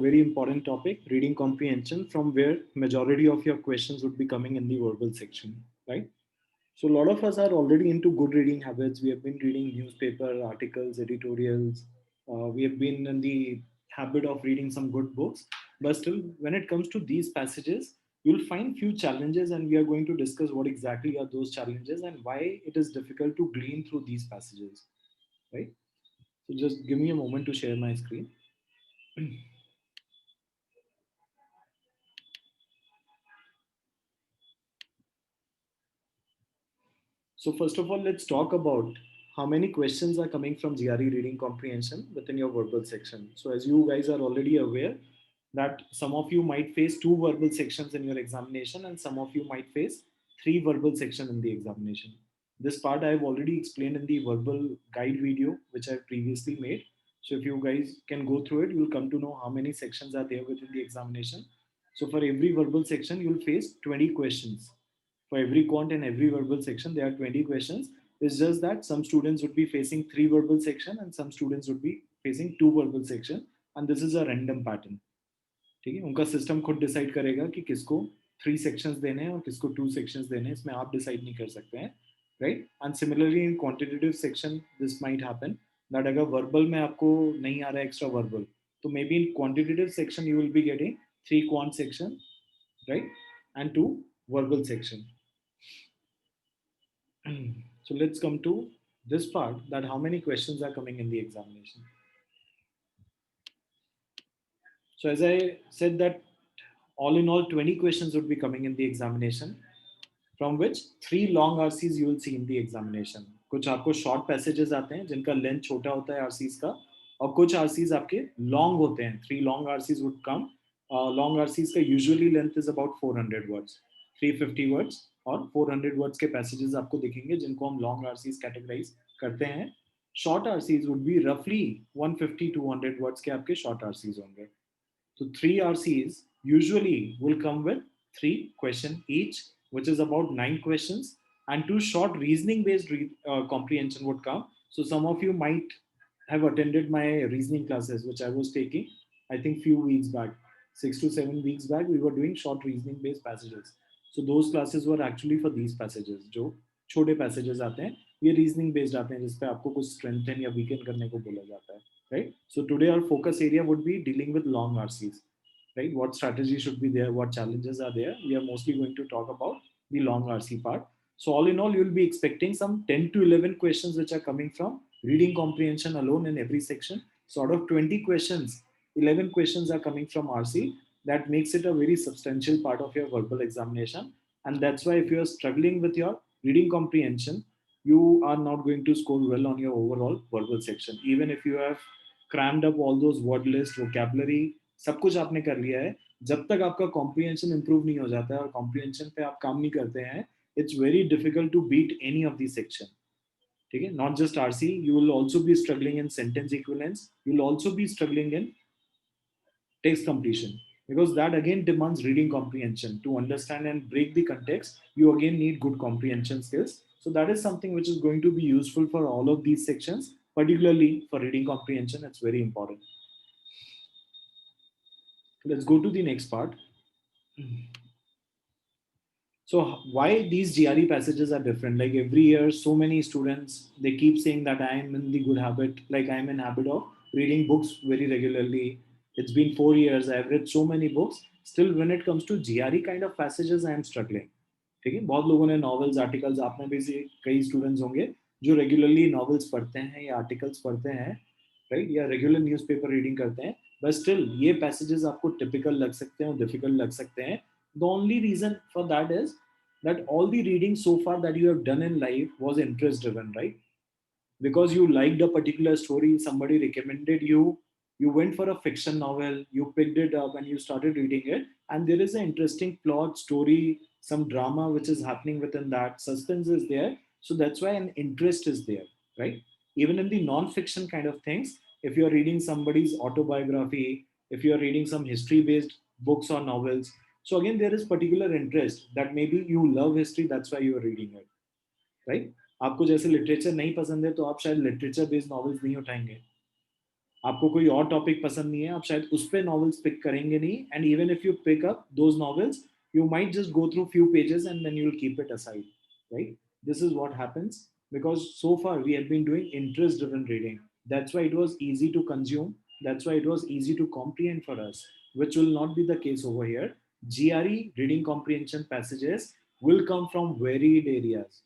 very important topic, reading comprehension, from where majority of your questions would be coming in the verbal section, right? So a lot of us are already into good reading habits. We have been reading newspaper articles, editorials. We have been in the habit of reading some good books. But still, when it comes to these passages, you'll find few challenges, and we are going to discuss what exactly are those challenges and why it is difficult to glean through these passages, right? So just give me a moment to share my screen. So first of all, let's talk about how many questions are coming from GRE reading comprehension within your verbal section. So as you guys are already aware that some of you might face two verbal sections in your examination and some of you might face three verbal sections in the examination. This part I've already explained in the verbal guide video which I've previously made. So if you guys can go through it, you'll come to know how many sections are there within the examination. So for every verbal section, you'll face 20 questions. For every quant and every verbal section, there are 20 questions. It's just that some students would be facing three verbal section and some students would be facing two verbal section, and this is a random pattern. ठीक है, उनका system खुद decide करेगा कि किसको three sections देने हैं और किसको टू सेक्शंस देने हैं, इसमें आप डिसाइड नहीं कर सकते हैं, right? And similarly in quantitative section this might happen that अगर वर्बल में आपको नहीं आ रहा है एक्स्ट्रा वर्बल, तो may be in quantitative section you will be getting three quant section, right? And two verbal section. So let's come to this part, that how many questions are coming in the examination. So as I said that all in all 20 questions would be coming in the examination, from which three long RCs you will see in the examination. कुछ आपको short passages आते हैं जिनका length छोटा होता है RCs का, और कुछ RCs आपके long होते हैं. Three long RCs would come. Long RCs का usually length is about 400 words, 350 words और 400 words के passages आपको दिखेंगे जिनको हम long RCs categorize करते हैं. Short RCs would be roughly 150-200 words के आपके short RCs होंगे. So three RCs usually will come with three questions each, which is about 9 questions, and two short reasoning-based comprehension would come. So some of you might have attended my reasoning classes, which I was taking, I think few weeks back, 6 to 7 weeks back, we were doing short reasoning-based passages. So those classes were actually for these passages, जो छोटे passages आते हैं, ये reasoning based आते हैं जिसपे आपको कुछ strengthen या weaken करने को बोला जाता है. Right? So today our focus area would be dealing with long RCs, right? What strategies should be there? What challenges are there? We are mostly going to talk about the long RC part. So all in all, you'll be expecting some 10 to 11 questions which are coming from reading comprehension alone in every section. So out of 20 questions, 11 questions are coming from RC. That makes it a very substantial part of your verbal examination. And that's why if you are struggling with your reading comprehension, you are not going to score well on your overall verbal section. Even if you have crammed up all those word list, vocabulary, सब कुछ आपने कर लिया है, जब तक आपका comprehension improve नहीं हो जाता है और कॉम्प्रिहेंशन पे आप काम नहीं करते हैं, it's very difficult to beat any of the section. ठीक है, not just RC, you will also be struggling in sentence equivalence, you will also be struggling in text completion, because that again demands reading comprehension. To understand and break the context, you again need good comprehension skills. So that is something which is going to be useful for all of these sections, particularly for reading comprehension. It's very important. Let's go to the next part. So why these GRE passages are different? Like every year, so many students, they keep saying that I am in the good habit, like I'm in habit of reading books very regularly. It's been 4 years, I've read so many books. Still, when it comes to GRE kind of passages, I am struggling. ठीक है, बहुत लोगों ने novels, articles, आप में भी से कई students होंगे जो regularly novels पढ़ते हैं या articles पढ़ते हैं, right? या regular newspaper reading करते हैं, but still ये passages आपको typical लग सकते हैं और difficult लग सकते हैं. The only reason for that is that all the reading so far that you have done in life was interest driven, right? Because you liked a particular story, somebody recommended you, you went for a fiction novel, you picked it up and you started reading it, and there is an interesting plot, story, some drama which is happening within that, suspense is there. So that's why an interest is there, right? Even in the non-fiction kind of things, if you're reading somebody's autobiography, if you're reading some history based books or novels, so again there is particular interest that maybe you love history, that's why you are reading it, right? आपको जैसे literature नहीं पसंद है तो आप शायद literature based novels नहीं उठाएंगे, आपको कोई और टॉपिक पसंद नहीं है, आप शायद उस पे नॉवेल्स पिक करेंगे नहीं, and even if you pick up those novels, you might just go through few pages and then you'll keep it aside, right? This is what happens because so far we have been doing interest driven reading. That's why it was easy to consume, that's why it was easy to comprehend for us, which will not be the case over here. GRE reading comprehension passages will come from varied areas.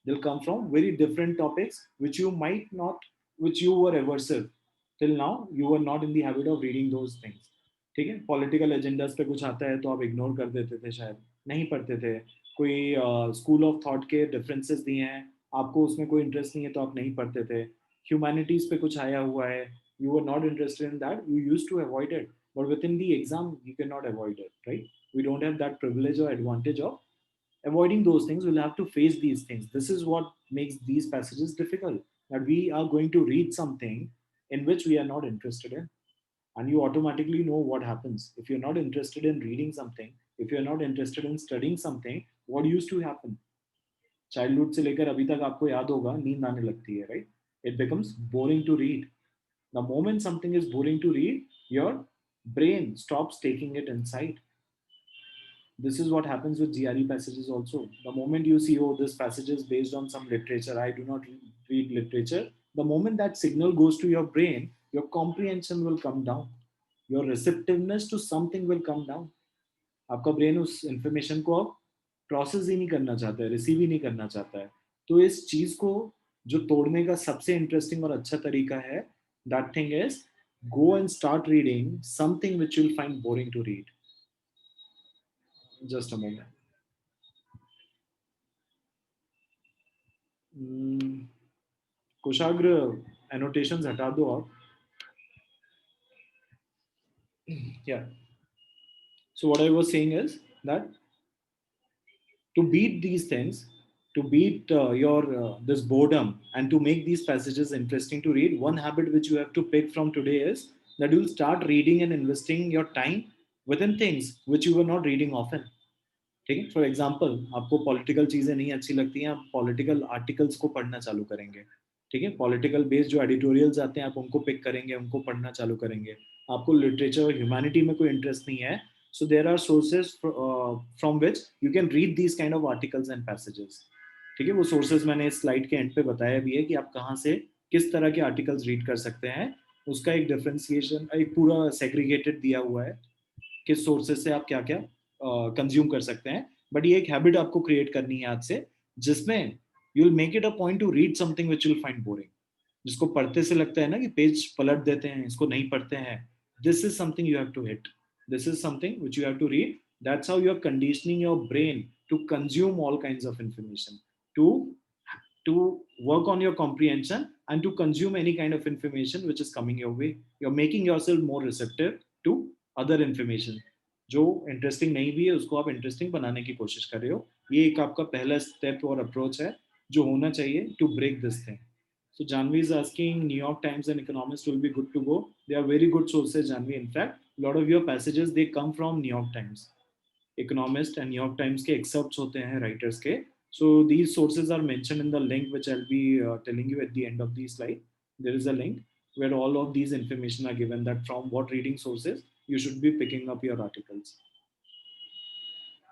They'll come from very different topics which you might not, which you were aversive till now, you were not in the habit of reading those things. ठीक है, political agendas पे कुछ आता है तो आप ignore कर देते थे, शायद नहीं पढ़ते थे। कोई स्कूल ऑफ थॉट के डिफरेंसेस दिए हैं, आपको उसमें कोई इंटरेस्ट नहीं है तो आप नहीं पढ़ते थे। ह्यूमैनिटीज पे कुछ आया हुआ है, you are not interested in that, you use to avoid it, but within the exam you can not avoid it, right? We don't have that privilege और advantage of avoiding those things. We'll have to face these things. This is what makes these passages difficult, that we are going to read something in which we are not interested in, and you automatically know what happens if you're not interested in reading something, if you're not interested in studying something. What used to happen? Childhood से लेकर अभी तक आपको याद होगा, नींद आने लगती है, right? It becomes boring to read. The moment something is boring to read, your brain stops taking it inside. This is what happens with GRE passages also. The moment you see, oh, this passage is based on some literature, I do not read literature, the moment that signal goes to your brain, your comprehension will come down. Your receptiveness to something will come down. आपका brain उस information को अब process ही नहीं करना चाहता है, receive ही नहीं करना चाहता है। तो इस चीज को जो तोड़ने का सबसे इंटरेस्टिंग और अच्छा तरीका है, that thing is go and start reading something which you will find boring to read. Just a moment. Kushagra annotations हटा दो आप। Yeah. So what I was saying is that to beat these things, to beat your this boredom, and to make these passages interesting to read, one habit which you have to pick from today is that you'll start reading and investing your time within things which you were not reading often. ठीक है, for example आपको political चीज़ें नहीं अच्छी लगती हैं, आप political articles को पढ़ना चालू करेंगे। ठीक है, पॉलिटिकल बेस्ड जो एडिटोरियल्स आते हैं आप उनको पिक करेंगे, उनको पढ़ना चालू करेंगे। आपको लिटरेचर और ह्यूमैनिटी में कोई इंटरेस्ट नहीं है, so there are sources from which you can read these kind of articles and passages. ठीक है, वो सोर्सेज मैंने इस स्लाइड के एंड पे बताया भी है कि आप कहाँ से किस तरह के आर्टिकल्स रीड कर सकते हैं। उसका एक डिफ्रेंसिएशन, एक पूरा सेग्रीगेटेड दिया हुआ है किस सोर्सेज से आप क्या क्या कंज्यूम कर सकते हैं। बट ये एक हैबिट आपको क्रिएट करनी है आज से, जिसमें you will make it a point two read something which will find boring. जिसको पढ़ते से लगता है ना कि पेज पलट देते हैं, इसको नहीं पढ़ते हैं, this is something you have to hit, this is something which you have to read. That's how you are conditioning your brain to consume all kinds of information, to work on your comprehension and to consume any kind of information which is coming your way. You're making yourself more receptive to other information. जो interesting नहीं भी है उसको आप interesting बनाने की कोशिश कर रहे हो। ये एक आपका पहला स्टेप और अप्रोच है जो होना चाहिए to break this thing. So Janvi is asking, New York Times and Economist will be good to go. They are very good sources, Janvi. In fact, a lot of your passages they come from New York Times, Economist and New York Times के excerpts होते हैं writers के। So these sources are mentioned in the link which I'll be telling you at the end of the slide. There is a link where all of these information are given, that from what reading sources you should be picking up your articles.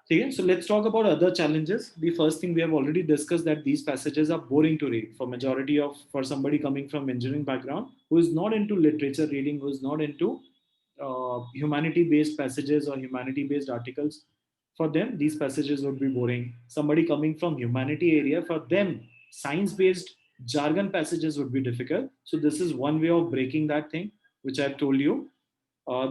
Okay, so let's talk about other challenges. The first thing, we have already discussed that these passages are boring to read for somebody coming from engineering background who is not into literature reading, who is not into humanity based passages or humanity based articles. For them these passages would be boring. Somebody coming from humanity area, for them science based jargon passages would be difficult. So this is one way of breaking that thing which I've told you.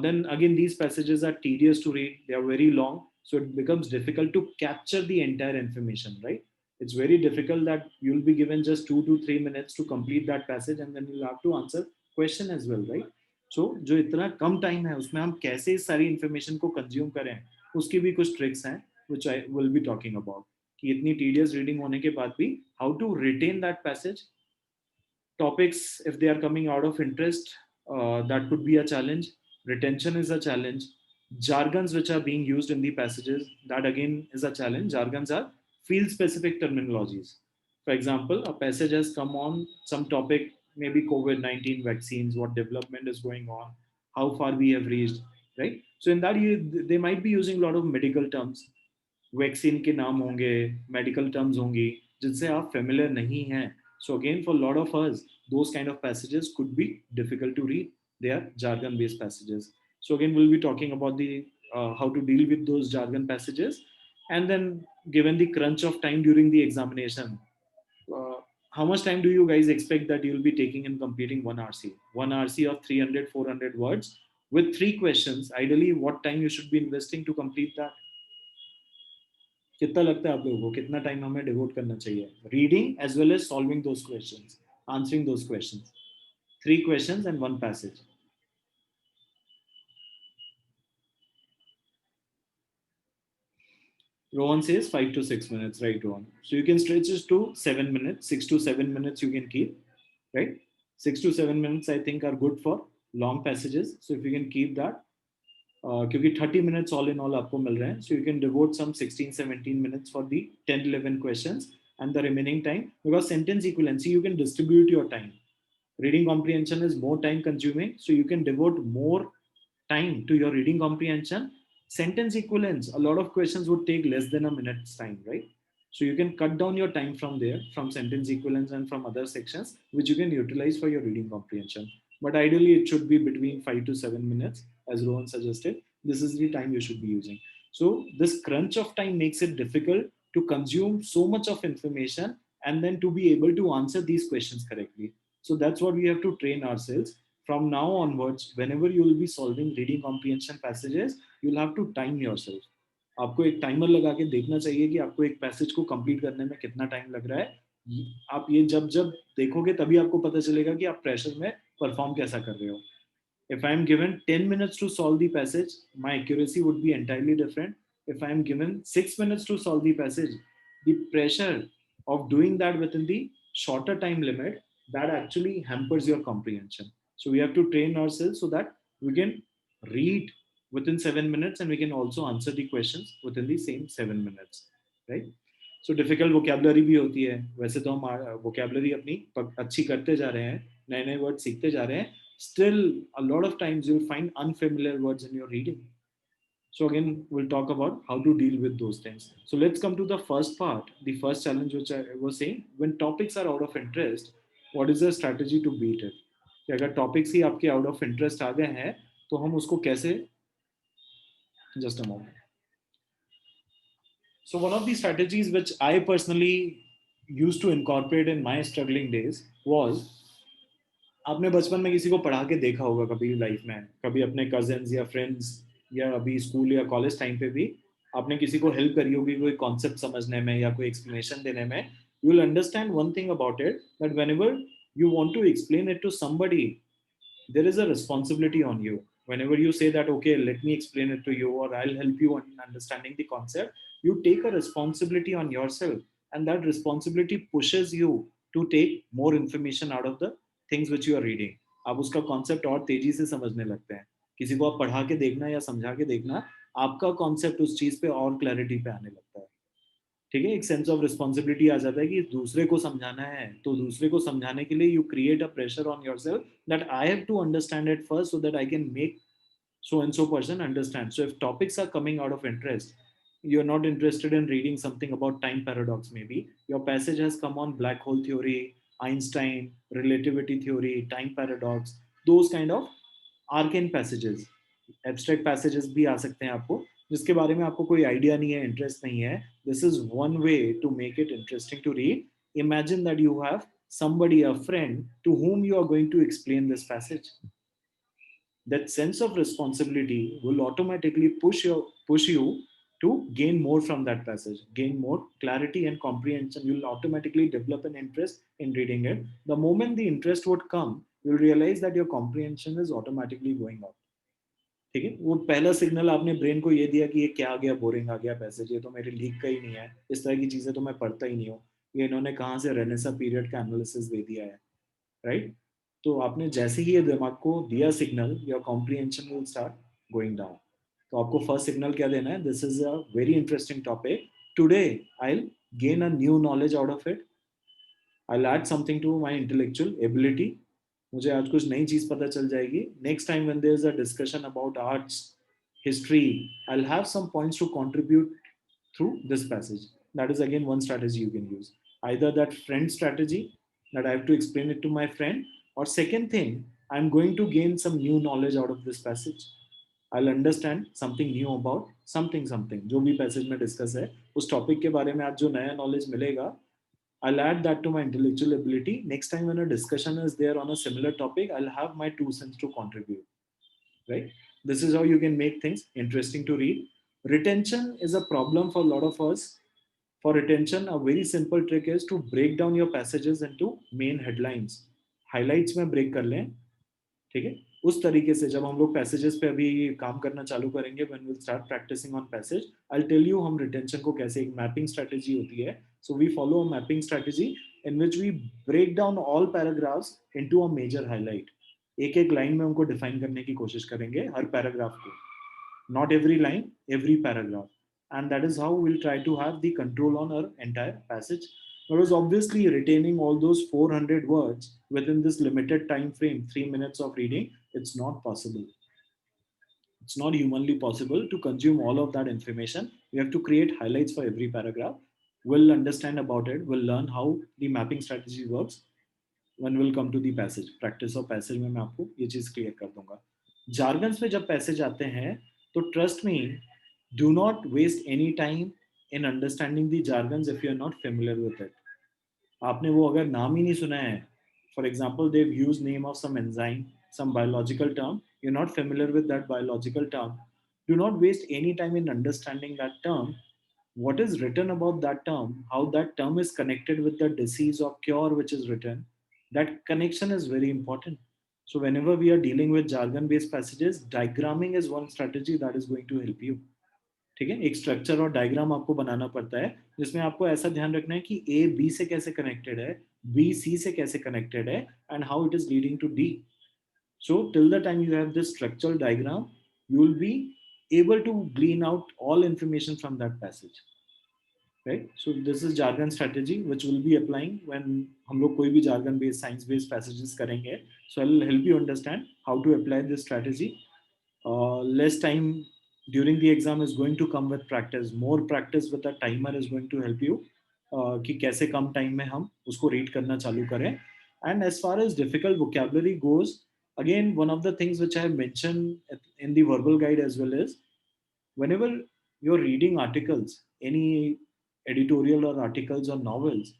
Then again, these passages are tedious to read, they are very long, so it becomes difficult to capture the entire information, right? It's very difficult that you'll be given just 2 to 3 minutes to complete that passage, and then you'll have to answer question as well, right? So जो इतना कम time है उसमें हम कैसे इस सारी information को consume करें, उसकी भी कुछ ट्रिक्स हैं which I will be talking about, कि इतनी tedious reading होने के बाद भी how to retain that passage. Topics, if they are coming out of interest, that could be a challenge. Retention is a challenge. Jargons which are being used in the passages, that again is a challenge. Jargons are field specific terminologies. For example, a passage has come on some topic maybe COVID-19 vaccines, what development is going on, how far we have reached, right? So in that, they might be using a lot of medical terms. Vaccine के नाम होंगे, medical terms होंगी जिनसे आप familiar नहीं हैं. So again, for a lot of us, those kind of passages could be difficult to read. They are jargon-based passages. So again, we'll be talking about the how to deal with those jargon passages, and then given the crunch of time during the examination, uh, how much time do you guys expect that you'll be taking in completing one RC? One RC of 300, 400 words with three questions. Ideally, what time you should be investing to complete that? कितना लगता है आप लोगों को कितना time हमें devote करना चाहिए reading as well as solving those questions answering those questions three questions and one passage Rohan says 5 to 6 minutes, right, Rohan? So you can stretch it to 7 minutes, 6 to 7 minutes you can keep, right? 6 to 7 minutes I think are good for long passages. So if you can keep that, क्योंकि 30 minutes all in all आपको मिल रहे हैं, so you can devote some 16-17 minutes for the 10-11 questions and the remaining time, because sentence equivalency you can distribute your time. Reading comprehension is more time consuming, so you can devote more time to your reading comprehension. Sentence equivalence, a lot of questions would take less than a minute's time, right? So you can cut down your time from there, from sentence equivalence and from other sections, which you can utilize for your reading comprehension. But ideally it should be between 5 to 7 minutes, as Rohan suggested. This is the time you should be using. So this crunch of time makes it difficult to consume so much of information and then to be able to answer these questions correctly. So that's what we have to train ourselves. From now onwards, whenever you will be solving reading comprehension passages, you'll have to time yourself. आपको एक timer लगा के देखना चाहिए कि आपको एक passage को कंप्लीट करने में कितना टाइम लग रहा है. आप ये जब जब देखोगे तभी आपको पता चलेगा कि आप प्रेशर में परफॉर्म कैसा कर रहे हो. If I am given 10 minutes to solve the passage, my accuracy would be entirely different. If I am given 6 minutes to solve the passage, the pressure of doing that within the shorter time limit, that actually hampers your comprehension. So we have to train ourselves so that we can read within 7 minutes and we can also answer the questions within the same 7 minutes, right? So difficult vocabulary भी होती है. वैसे तो हम vocabulary अपनी अच्छी करते जा रहे हैं, नए नए वर्ड सीखते जा रहे हैं. Still, a lot of times you'll find unfamiliar words in your reading. So again, we'll talk about how to deal with those things. So let's come to the first part, the first challenge which I was saying. When topics are out of interest, what is the strategy to beat it? कि अगर topics ही आपके out of interest आ गए हैं, तो हम उसको कैसे? Just a moment. So one of the strategies which I personally used to incorporate in my struggling days was, आपने बचपन में किसी को पढ़ा के देखा होगा कभी लाइफ में, कभी अपने कजिन्स या फ्रेंड्स या अभी स्कूल या कॉलेज टाइम पे भी आपने किसी को हेल्प करी होगी कोई कॉन्सेप्ट समझने में या कोई एक्सप्लेनेशन देने में. You will understand one thing about it, that whenever you want to explain it to somebody, there is a responsibility on you. Whenever you say that, okay, let me explain it to you, or I'll help you in understanding the concept, you take a responsibility on yourself, and that responsibility pushes you to take more information out of the things which you are reading. आप उसका concept और तेजी से समझने लगते हैं. किसी को आप पढ़ा के देखना या समझा के देखना, आपका कॉन्सेप्ट उस चीज पे और क्लैरिटी पे आने लगता है. ठीक है, एक सेंस ऑफ रिस्पॉन्सिबिलिटी आ जाता है कि दूसरे को समझाना है, तो दूसरे को समझाने के लिए you create a pressure on yourself that I have to understand it first so that I can make so and so person understand. So if topics are coming out of interest, you're not interested in reading something about time paradox, maybe your passage has come on black hole theory, Einstein, relativity theory, time paradox, those kind of arcane passages, abstract passages भी आ सकते हैं आपको, जिसके बारे में आपको कोई idea नहीं है, इंटरेस्ट नहीं है. This is one way to make it interesting to read. Imagine that you have somebody, a friend, to whom you are going to explain this passage. That sense of responsibility will automatically push you to gain more from that passage, gain more clarity and comprehension. You'll automatically develop an interest in reading it. The moment the interest would come, you'll realize that your comprehension is automatically going up. ठीक है, वो पहला signal आपने brain को ये दिया कि ये क्या आ गया, बोरिंग आ गया पैसेज, ये तो मेरे लीक का ही नहीं है, इस तरह की चीजें तो मैं पढ़ता ही नहीं हूँ, ये इन्होंने कहाँ से रेनेसा पीरियड का एनालिसिस दे दिया है, राइट? तो आपने जैसे ही ये दिमाग को दिया signal, your comprehension will start going down. तो आपको फर्स्ट सिग्नल क्या देना है? This is a very interesting topic, today I will gain a new knowledge out of it, I'll add something to my intellectual ability, मुझे आज कुछ नई चीज पता चल जाएगी. Next time when there is a discussion about arts, history, I'll have some points to contribute through this passage. That is again one strategy you can use. Either that friend strategy, that I have to explain it to my friend, or second thing, I'm going to gain some new knowledge out of this passage. I'll understand something new about something जो भी passage में discuss है उस topic के बारे में आज जो नया नॉलेज मिलेगा, I'll add that to my intellectual ability. Next time when a discussion is there on a similar topic, I'll have my 2 cents to contribute. Right? This is how you can make things interesting to read. Retention is a problem for a lot of us. For retention, a very simple trick is to break down your passages into main headlines. Highlights में break कर लें, ठीक है. उस तरीके से जब हम लोग पैसेजेस पे अभी काम करना चालू करेंगे, when we start practicing on passage, I will tell you हम रिटेंशन को कैसे, एक मैपिंग स्ट्रेटजी होती है. So we follow a mapping strategy in which we break down all paragraphs into a major highlight. एक एक लाइन में उनको डिफाइन करने की कोशिश करेंगे, हर पैराग्राफ को, not every line, every paragraph. And that is how we'll try to have the control on our entire passage. Because obviously retaining all those 400 words within this limited time frame, 3 minutes of reading, it's not possible. It's not humanly possible to consume all of that information. We have to create highlights for every paragraph. We'll understand about it. We'll learn how the mapping strategy works when we'll come to the passage. Practice of passage में मैं आपको ये चीज़ clear कर दूंगा. Jargons पे जब passage आते हैं, तो trust me, do not waste any time in understanding the jargons if you are not familiar with it. आपने वो अगर नाम ही नहीं सुना है, for example, they've used name of some enzyme, some biological term, you're not familiar with that biological term, do not waste any time in understanding that term, what is written about that term, how that term is connected with the disease or cure which is written. That connection is very important. So whenever we are dealing with jargon based passages, diagramming is one strategy that is going to help you. ठीक है, एक structure और diagram आपको बनाना पड़ता है जिसमें आपको ऐसा ध्यान रखना है कि ए बी से कैसे कनेक्टेड है, बी सी से कैसे कनेक्टेड है, and how it is leading to D. So till the time you have this structural diagram, you will be able to glean out all information from that passage, right? So this is jargon strategy which will be applying when हम लोग कोई भी jargon based science based passages करेंगे. So I will help you understand how to apply this strategy. Less time during the exam is going to come with practice. More practice with a timer is going to help you कि कैसे कम time में हम उसको read करना चालू करें. And as far as difficult vocabulary goes, again one of the things which I have mentioned in the verbal guide as well is, whenever you're reading articles, any editorial or articles or novels,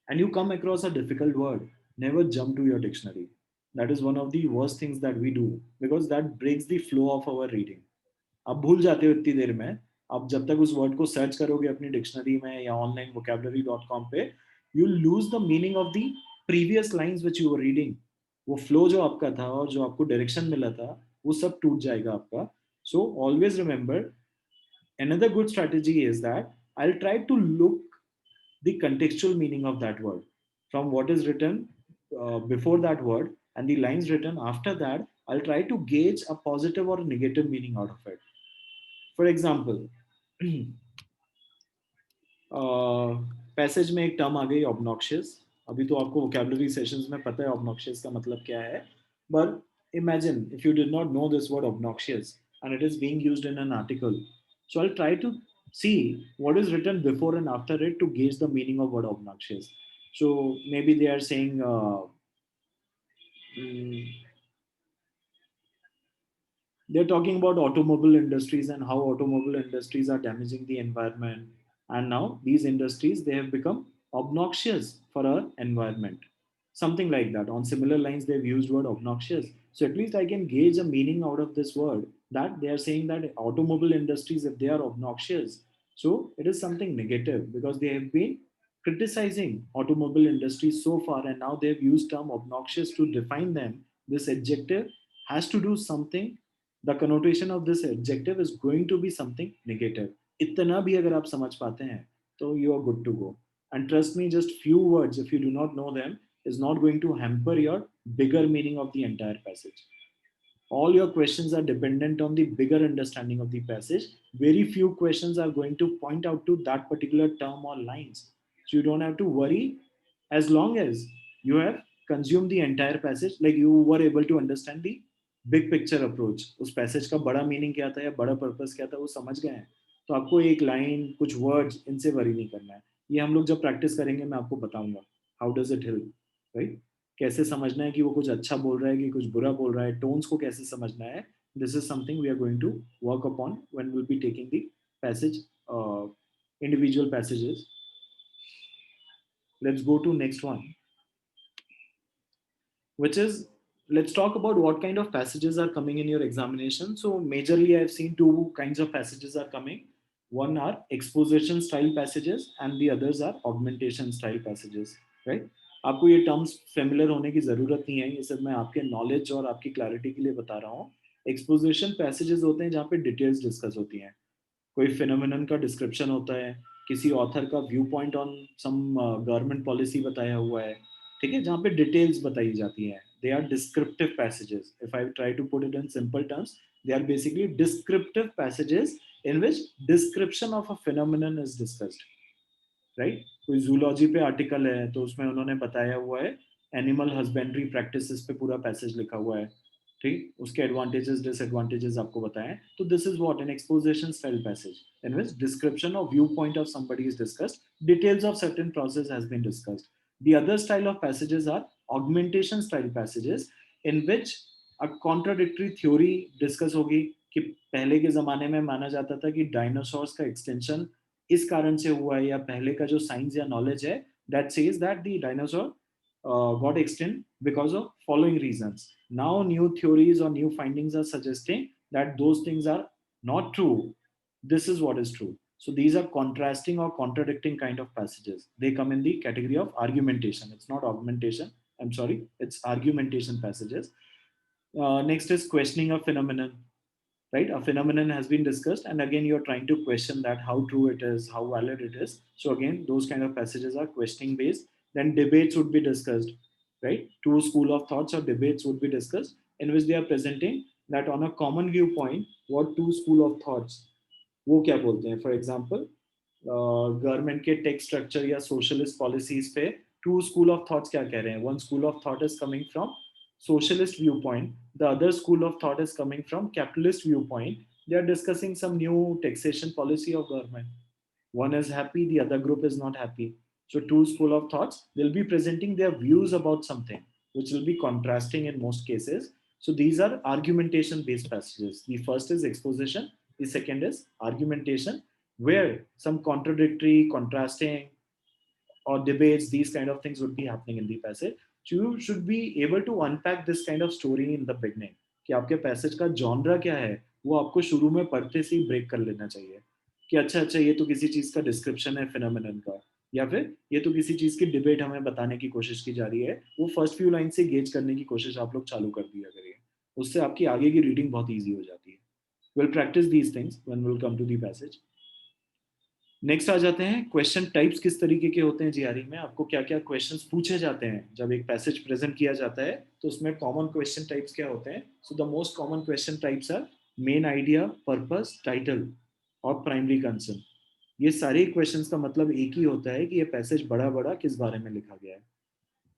and you come across a difficult word, never jump to your dictionary. That is one of the worst things that we do, because that breaks the flow of our reading. आप भूल जाते हो इतनी देर में. आप जब तक उस वर्ड को सर्च करोगे अपनी डिक्शनरी में या ऑनलाइन vocabulary.com पे, you lose the meaning of the previous lines which you were reading. वो फ्लो जो आपका था और जो आपको डायरेक्शन मिला था, वो सब टूट जाएगा आपका. So always remember, another good strategy is that I'll try to look the contextual meaning of that word from what is written before that word and the lines written after that. I'll try to gauge a positive or negative meaning out of it. For example, passage में एक term आ गई obnoxious. अभी तो आपको vocabulary sessions में पता है obnoxious का मतलब क्या है, but imagine if you did not know this word obnoxious and it is being used in an article. So I'll try to see what is written before and after it to gauge the meaning of word obnoxious. So maybe they are saying mm, they're talking about automobile industries and how automobile industries are damaging the environment, and now these industries, they have become obnoxious for our environment, something like that. On similar lines, they've used word obnoxious. So at least I can gauge a meaning out of this word, that they are saying that automobile industries, if they are obnoxious, so it is something negative because they have been criticizing automobile industries so far, and now they've used term obnoxious to define them. This adjective has to do something, the connotation of this adjective is going to be something negative. इतना भी अगर आप समझ पाते हैं तो you are good to go. And trust me, just few words, if you do not know them, is not going to hamper your bigger meaning of the entire passage. All your questions are dependent on the bigger understanding of the passage. Very few questions are going to point out to that particular term or lines. So you don't have to worry, as long as you have consume the entire passage, like you were able to understand the big picture approach, उस passage का बड़ा meaning क्या था या बड़ा purpose क्या था वो समझ गए हैं, तो आपको एक लाइन कुछ वर्ड्स इनसे वरी नहीं करना है. ये हम लोग जब प्रैक्टिस करेंगे मैं आपको बताऊंगा how does it help, right. कैसे समझना है कि वो कुछ अच्छा बोल रहा है कि कुछ बुरा बोल रहा है, टोन्स को कैसे समझना है. This is something we are going to work upon when will be taking the passage, individual passages. Let's go to next one, which is, let's talk about what kind of passages are coming in your examination. So majorly I've seen two kinds of passages are coming. One are exposition style passages and the others are augmentation style passages, right. आपको ये terms familiar होने की ज़रूरत नहीं है, ये सब मैं आपके नॉलेज और आपकी क्लैरिटी के लिए बता रहा हूँ. एक्सपोजिशन पैसेजेस होते हैं जहाँ पे डिटेल्स डिस्कस होती हैं, कोई फिनोमिनन का डिस्क्रिप्शन होता है, किसी ऑथर का view point on some government policy बताया हुआ है, ठीक है, जहाँ पे डिटेल्स बताई जाती हैं. They are descriptive passages. If I try to put it in simple terms, they are basically descriptive passages in which description of a phenomenon is discussed, right. कोई जूलॉजी पे आर्टिकल है तो उसमें उन्होंने बताया हुआ है, एनिमल हस्बेंड्री प्रैक्टिसेस पे पूरा पैसेज लिखा हुआ है, ठीक, उसके एडवांटेजेस डिसएडवांटेजेस आपको बताएं. तो this is what an exposition style passage in which description of view point of somebody is discussed, details of certain process has been discussed. The other style of passages are augmentation style passages in which a contradictory theory discuss होगी कि पहले के जमाने में माना जाता था कि डायनासोर्स का एक्सटेंशन इस कारण से हुआ है, या पहले का जो साइंस या नॉलेज है that says that the dinosaur got extinct because of following reasons. Now new theories or new findings are suggesting that those things are not true. This is what is true. So these are contrasting or contradicting kind of passages. They come in the category of argumentation. It's not augmentation. I'm sorry. It's argumentation passages. Next is questioning a phenomenon, right. A phenomenon has been discussed and again you're trying to question that how true it is, how valid it is. So again those kind of passages are questioning based. Then debates would be discussed, right. Two school of thoughts or debates would be discussed in which they are presenting that on a common viewpoint what two school of thoughts वो क्या बोलते हैं. For example government के takes structure या socialist policies पे to school of thoughts क्या कह रहे हैं. One school of thought is coming from socialist viewpoint, the other school of thought is coming from capitalist viewpoint. They are discussing some new taxation policy of government. One is happy, the other group is not happy. So two school of thoughts, they'll be presenting their views about something which will be contrasting in most cases. So these are argumentation based passages. The first is exposition, the second is argumentation, where some contradictory, contrasting or debates, these kind of things would be happening in the passage. So you should be able to unpack this kind of story in the beginning. कि आपके passage का genre क्या है वो आपको शुरू में पढ़ते से ही ब्रेक कर लेना चाहिए कि अच्छा अच्छा ये तो किसी चीज का डिस्क्रिप्शन है फिनोमिनन का, या फिर ये तो किसी चीज की डिबेट हमें बताने की कोशिश की जा रही है. वो फर्स्ट फ्यू लाइन से गेज करने की कोशिश आप लोग चालू कर दिया करिए, उससे आपकी आगे की रीडिंग बहुत ईजी हो जाती है. Will practise these things when will come to the passage. Next आ जाते हैं क्वेश्चन टाइप्स किस तरीके के होते हैं जीआरई में, आपको क्या क्या क्वेश्चंस पूछे जाते हैं जब एक पैसेज प्रेजेंट किया जाता है, तो उसमें कॉमन क्वेश्चन टाइप्स क्या होते हैं. So the most common question types are main idea, purpose, title और प्राइमरी कंसर्न. ये सारे क्वेश्चंस का मतलब एक ही होता है कि ये पैसेज बड़ा बड़ा किस बारे में लिखा गया है.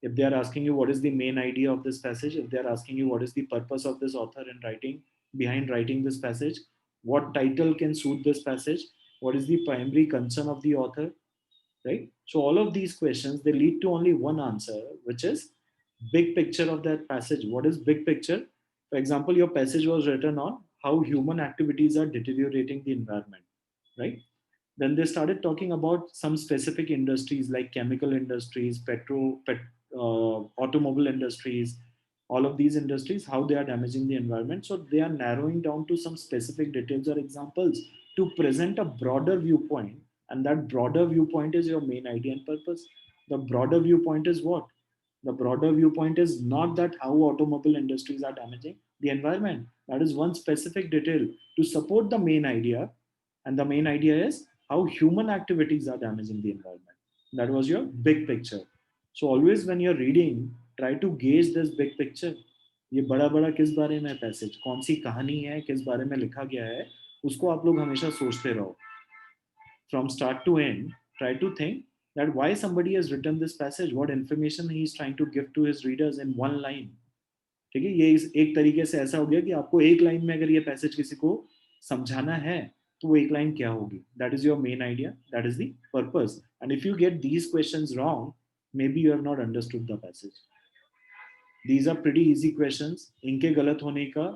If they are asking you what is the main idea of this passage, if they are asking you what is the purpose of this author in writing, behind writing this passage, what title can suit this passage, what is the primary concern of the author, right. So all of these questions, they lead to only one answer, which is big picture of that passage. What is big picture? For example, your passage was written on how human activities are deteriorating the environment, right. Then they started talking about some specific industries like chemical industries, automobile industries, all of these industries, how they are damaging the environment. So they are narrowing down to some specific details or examples to present a broader viewpoint. And that broader viewpoint is your main idea and purpose. The broader viewpoint is what? The broader viewpoint is not that how automobile industries are damaging the environment. That is one specific detail to support the main idea. And the main idea is how human activities are damaging the environment. That was your big picture. So always when you're reading, try to gauge this big picture. ये बड़ा बड़ा किस बारे में passage, कौन सी कहानी है, किस बारे में लिखा गया है, उसको आप लोग हमेशा सोचते रहो. From start to end, try to think that why somebody has written this passage, what information he is trying to give to his readers in one line. ठीक है, ये एक तरीके से ऐसा हो गया कि आपको एक लाइन में अगर ये पैसेज किसी को समझाना है तो वो एक लाइन क्या होगी. That is your main idea, that is the purpose. And if you get these questions wrong, may be you have not understood the passage. These are pretty easy questions. इनके गलत होने का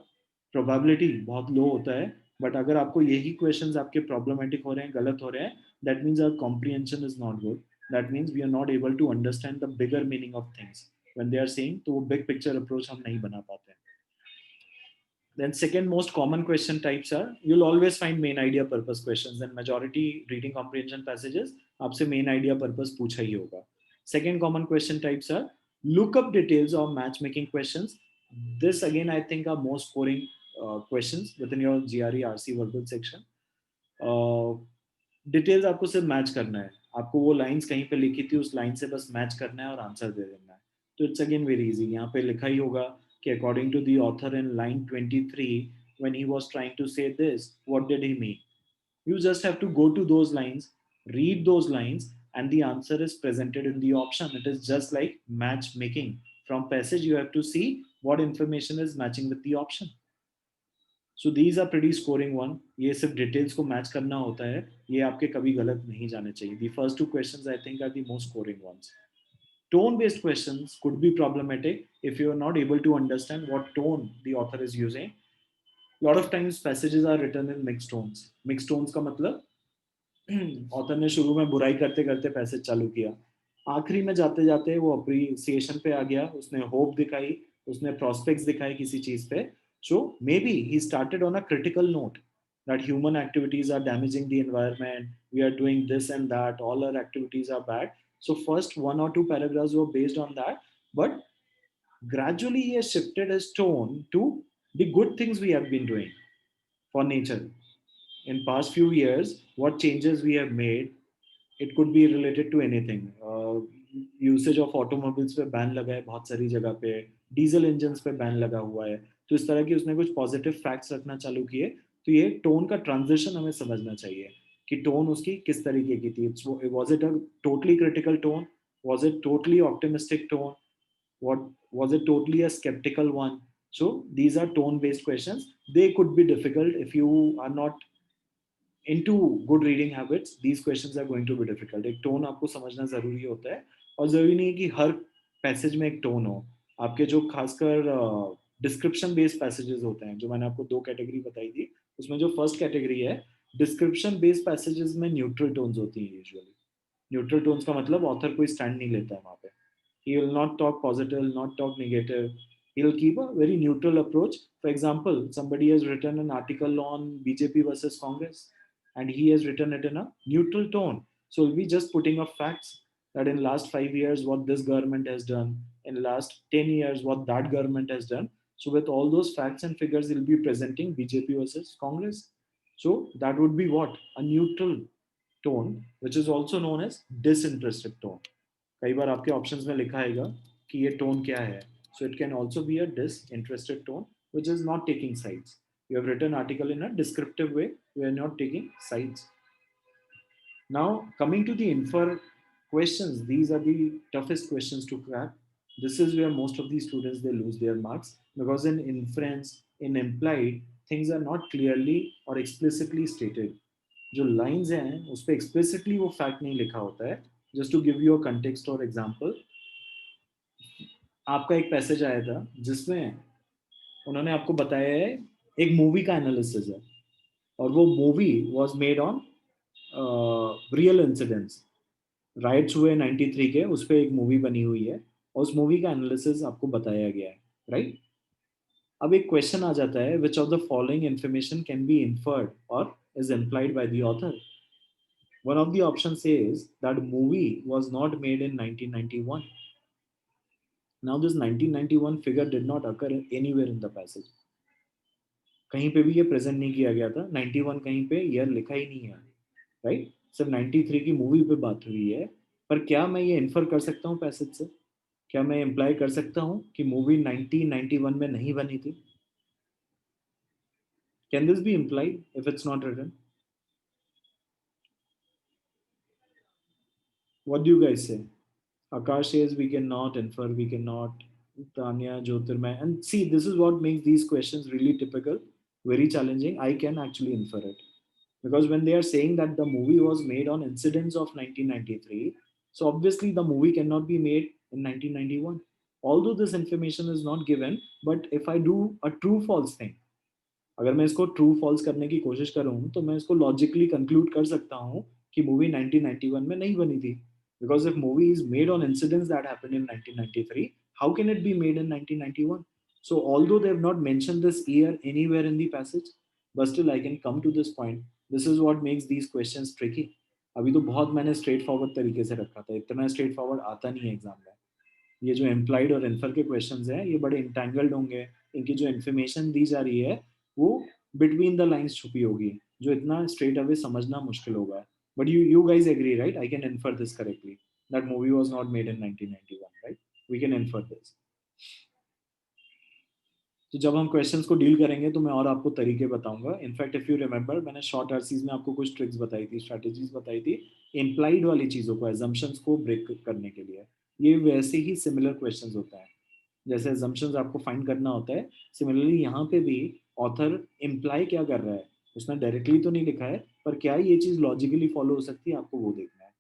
प्रोबेबिलिटी बहुत लो होता है. But अगर आपको यही क्वेश्चंस आपके प्रॉब्लमेटिक हो रहे हैं, गलत हो रहे हैं, that means our comprehension is not good. That means we are not able to understand the bigger meaning of things when they are saying. तो वो बिग पिक्चर अप्रोच हम नहीं बना पाते हैं. Then second most common question types are, you'll always find main idea purpose questions, and majority reading comprehension passages आपसे main idea purpose पूछा ही होगा. Second common question types are look up details or matchmaking questions. This again I think are most scoring questions within your GRE RC verbal section. Details आपको सिर्फ match करना है. आपको वो lines कहीं पे लिखी थी, उस लाइन से बस मैच करना है और आंसर दे देना है. तो इट्स अगेन वेरी इजी. यहाँ पे लिखा ही होगा कि according to the author in line 23 when he was trying to say this, what did he mean? You just have to go to those lines, read those lines, and the answer is presented in the option. It is just like matchmaking. From passage you have to see what information is matching with the option. So these are pretty scoring one. ये सिर्फ details को match करना होता है, ये आपके कभी गलत नहीं जाने चाहिए. The first two questions I think are the most scoring ones. Tone based questions could be problematic if you are not able to understand what tone the author is using. A lot of times passages are written in mixed tones. Mixed tones का मतलब author ने शुरू में बुराई करते करते passage चालू किया, आखिरी में जाते जाते वो अप्रिसिएशन पे आ गया, उसने होप दिखाई, उसने प्रोस्पेक्ट्स दिखाए किसी चीज पे. So maybe he started on a critical note that human activities are damaging the environment, we are doing this and that, all our activities are bad. So first one or two paragraphs were based on that, but gradually he has shifted his tone to the good things we have been doing for nature in past few years, what changes we have made. It could be related to anything. Usage of automobiles पे ban लगा है बहुत सारी जगह पे, diesel engine पे ban लगा हुआ है. तो इस तरह की उसने कुछ पॉजिटिव फैक्ट्स रखना चालू किए. तो ये टोन का ट्रांजिशन हमें समझना चाहिए कि टोन उसकी किस तरीके की थी. Was it a totally critical tone, was it totally optimistic tone, what was it totally a skeptical one. So these are tone based questions. They could be difficult if you are not into good reading habits. These questions are going to be difficult. एक tone आपको समझना जरूरी होता है, और जरूरी नहीं है कि हर पैसेज में एक टोन हो. आपके जो खासकर डिस्क्रिप्शन बेस्ड पैसेजेस होते हैं, जो मैंने आपको दो कैटेगरी बताई थी, उसमें जो फर्स्ट कैटेगरी है डिस्क्रिप्शन बेस्ड पैसेजेस में न्यूट्रल टोन्स होती हैं यूजुअली. न्यूट्रल टोन्स का मतलब ऑथर कोई स्टैंड नहीं लेता है वहाँ पे. He will not talk positive, not talk negative. He'll keep a very neutral approach. For example, somebody has written an article on BJP versus Congress, and he has written it in a neutral tone. So we'll be just putting up facts that in last 5 years what this government has done, in last 10 years what that government has done. So with all those facts and figures, he'll be presenting BJP versus Congress. So that would be what? A neutral tone, which is also known as disinterested tone. कई बार आपके options में लिखा आएगा कि ये tone क्या है. So it can also be a disinterested tone which is not taking sides. You have written article in a descriptive way, you are not taking sides. Now coming to the infer questions, these are the toughest questions to crack. This is where most of the students they lose their marks, because in inference, in implied, things are not clearly or explicitly stated. जो lines हैं उस पर explicitly वो fact नहीं लिखा होता है. Just to give you a context और एग्जांपल, आपका एक पैसेज आया था जिसमें उन्होंने आपको बताया है एक मूवी का एनालिसिस है, और वो movie was made on real incidents. Rights हुए 93 के, उस पर एक मूवी बनी हुई है, और उस मूवी का एनालिसिस आपको बताया गया है, राइट. अब एक क्वेश्चन आ जाता है, which of the following information can be inferred और is implied by the author. One of the options says that movie was not made in 1991. Now this 1991 figure did not occur anywhere in the passage. कहीं पे भी ये present नहीं किया गया था. 91 कहीं पे ईयर लिखा ही नहीं है, राइट. सिर्फ 93 की मूवी पे बात हुई है. पर क्या मैं ये इन्फर कर सकता हूँ पैसेज से? क्या मैं इम्प्लाई कर सकता हूँ कि मूवी 1991 में नहीं बनी थी? Can this be implied if it's not written? What do you guys say? Akash says we cannot infer, we cannot. Tanya, Jyotirmay. And see, this is what makes these questions really typical, very challenging. I can actually infer it. Because when they are saying that the movie was made on incidents of 1993, so obviously the movie cannot be made in 1991. Although this information is not given, but if I do a true false thing, अगर मैं इसको true false करने की कोशिश करूँ तो मैं इसको लॉजिकली कंक्लूड कर सकता हूँ कि मूवी 1991 में नहीं बनी थी because if movie is made on incidents that happened in 1993 how can it be made in 1991 so although they have not mentioned this year anywhere in the passage but still I can come to this point. This is what makes these questions tricky. अभी तो बहुत मैंने straight forward तरीके से रखा था, इतना straight forward आता नहीं है एग्जाम में. ये जो एम्प्लाइड और इन्फर के क्वेश्चंस हैं ये बड़े इंटेंगल्ड होंगे. इनकी जो इन्फॉर्मेशन दी जा रही है वो बिटवीन द लाइंस छुपी होगी जो इतना स्ट्रेट अवे समझना मुश्किल होगा. But you guys agree right? I can infer this correctly that movie was not made in 1991 right? We can infer this. तो जब हम क्वेश्चंस को डील करेंगे तो मैं और आपको तरीके बताऊंगा. इनफैक्ट इफ यू रिमेंबर मैंने शॉर्ट आरसीज में आपको कुछ ट्रिक्स बताई थी, स्ट्रेटेजीज बताई थी इम्प्लाइड वाली चीज़ों को, एजम्पशंस को ब्रेक करने के लिए. ये वैसे ही सिमिलर क्वेश्चंस होता है जैसे एजम्पशंस आपको फाइंड करना होता है. सिमिलरली यहाँ पे भी ऑथर इम्प्लाई क्या कर रहा है, उसने डायरेक्टली तो नहीं लिखा है पर क्या ये चीज़ लॉजिकली फॉलो हो सकती है, आपको वो देखना है.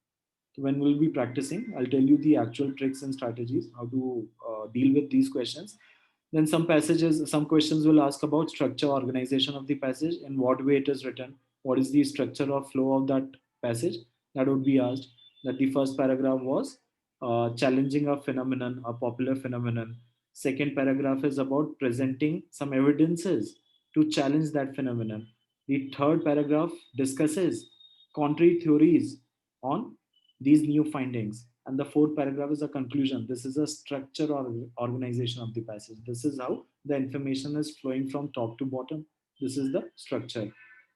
So when we'll be practicing, I'll tell you the actual tricks and strategies how to deal with these questions. Then some passages, some questions will ask about structure, organization of the passage, in what way it is written, what is the structure or flow of that passage. That would be asked. That the first paragraph was challenging a phenomenon, a popular phenomenon. Second paragraph is about presenting some evidences to challenge that phenomenon. The third paragraph discusses contrary theories on these new findings. And the fourth paragraph is a conclusion. This is a structure or organization of the passage. This is how the information is flowing from top to bottom. This is the structure.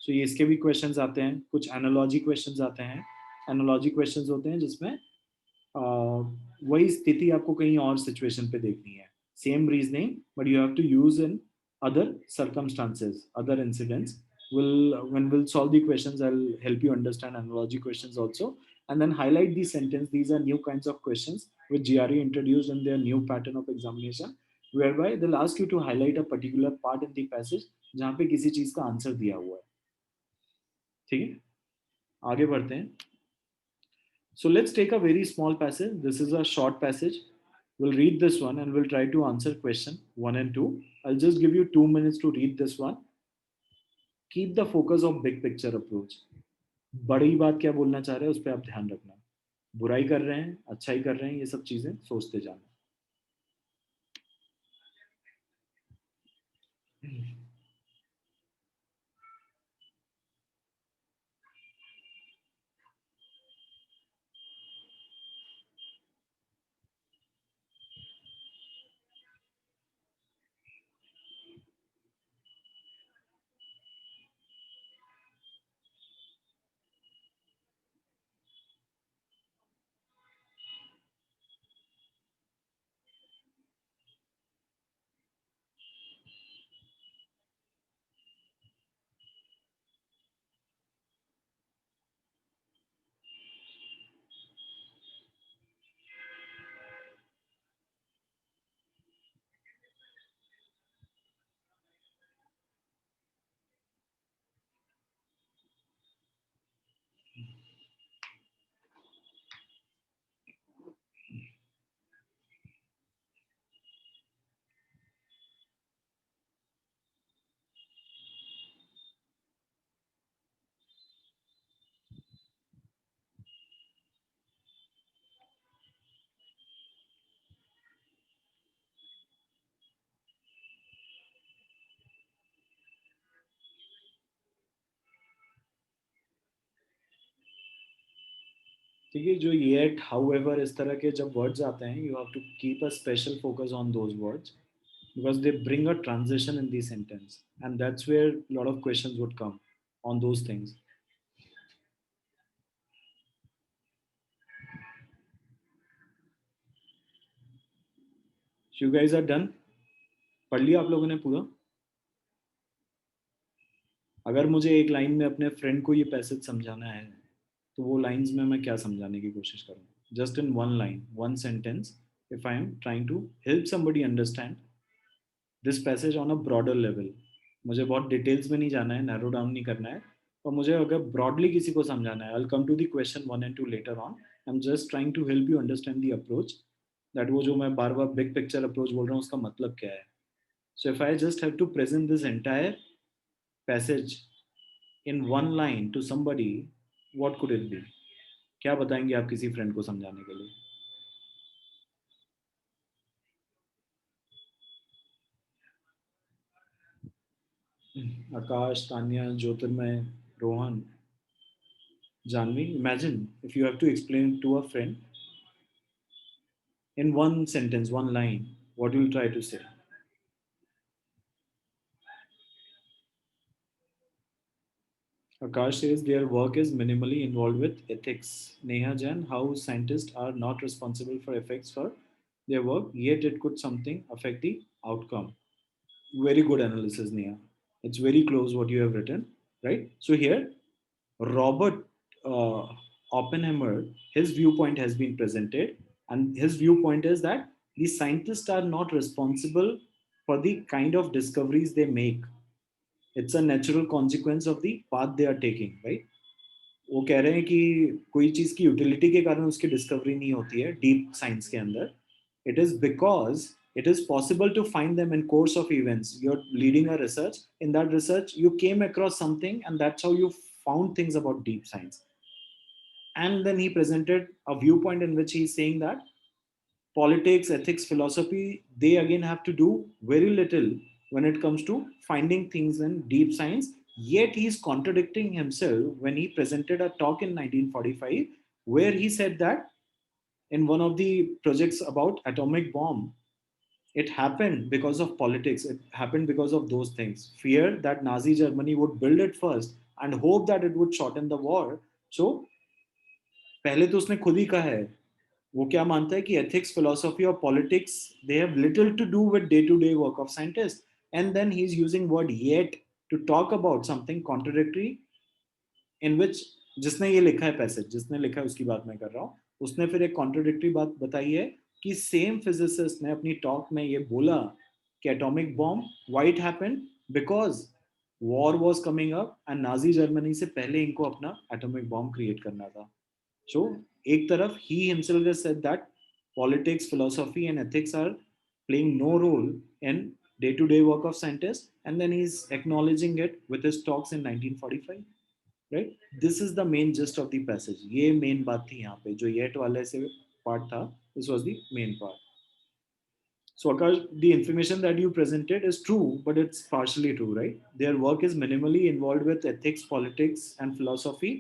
So ये इसके भी questions आते हैं, कुछ analogy questions आते हैं. Analogy questions होते हैं जिसमें वही स्थिति आपको कहीं और सिचुएशन पे देखनी है. Same reasoning but you have to use in other circumstances, other incidents. When we'll solve the questions, I'll help you understand analogy questions also, and then highlight the sentence. These are new kinds of questions which GRE introduced in their new pattern of examination, whereby they'll ask you to highlight a particular part in the passage जहाँ पे किसी चीज का answer दिया हुआ है. ठीक है, आगे बढ़ते हैं. So let's take a very small passage. This is a short passage. We'll read this one and we'll try to answer question 1 and 2. I'll just give you 2 minutes to read this one. Keep the focus of big picture approach. बड़ी बात क्या बोलना चाह रहे हैं उस पर आप ध्यान रखना. बुराई कर रहे हैं, अच्छाई कर रहे हैं, ये सब चीजें सोचते जाना. ठीक है, जो येट, हाउएवर, इस तरह के जब वर्ड्स आते हैं you have to keep a special focus on those words because they bring a transition in the sentence, and that's where a lot of questions would come on those things. So you guys are done? पढ़ लिया आप लोगों ने पूरा? अगर मुझे एक line में अपने फ्रेंड को ये पैसेज समझाना है तो वो लाइंस में मैं क्या समझाने की कोशिश करूँ? just in one line, one sentence, if I am trying to help somebody understand this passage on a broader level, मुझे बहुत डिटेल्स में नहीं जाना है, नैरो डाउन नहीं करना है, और मुझे अगर ब्रॉडली किसी को समझाना है, I will come to the question 1 and 2 later on, I am just trying to help you understand the approach, that वो जो मैं बार बार बिग पिक्चर अप्रोच बोल रहा हूँ उसका मतलब क्या है. So if I just have to present this entire passage in one line to somebody, what could it be? क्या बताएंगे आप किसी फ्रेंड को समझाने के लिए? आकाश, तान्या, ज्योतिर्मय, Rohan, Janvi, imagine if you have to explain to a friend in one sentence, one line, what you will try to say. Akash says their work is minimally involved with ethics. Neha Jain, how scientists are not responsible for effects for their work, yet it could something affect the outcome. Very good analysis, Neha. It's very close what you have written, right? So here, Robert uh, Oppenheimer, his viewpoint has been presented, and his viewpoint is that the scientists are not responsible for the kind of discoveries they make. It's a natural consequence of the path they are taking, right? वो कह रहे हैं कि कोई चीज की utility के कारण उसकी डिस्कवरी नहीं होती है डीप साइंस के अंदर. It is because it is possible to find them in course of events. You're leading a research, in that research you came across something, and that's how you found things about deep science. And then he presented a viewpoint in which he's saying that politics, ethics, philosophy, they again have to do very little when it comes to finding things in deep science. Yet he's contradicting himself when he presented a talk in 1945 where he said that in one of the projects about atomic bomb, it happened because of politics. It happened because of those things. Fear that Nazi Germany would build it first and hope that it would shorten the war. So पहले तो उसने खुद ही कहा है, वो क्या मानता है कि ethics, philosophy और politics, they have little to do with day to day work of scientists. And then he's using word yet to talk about something contradictory in which, जिसने ये लिखा है पैसेज, जिसने लिखा है उसकी बात मैं कर रहा हूँ, उसने फिर एक कॉन्ट्रोडिक्टरी बात बताई है कि सेम फिजिसिस्ट ने अपनी टॉक में ये बोला कि atomic bomb white happened because war was coming up and Nazi Germany से पहले इनको अपना एटॉमिक बॉम्ब क्रिएट करना था. So, एक तरफ he himself has said that politics, philosophy, and ethics are playing no role in day-to-day work of scientists, and then he's acknowledging it with his talks in 1945. Right? This is the main gist of the passage. ये main बात थी यहाँ पे, जो yet वाले से part था. This was the main part. So Akash, the information that you presented is true, but it's partially true, right? Their work is minimally involved with ethics, politics, and philosophy,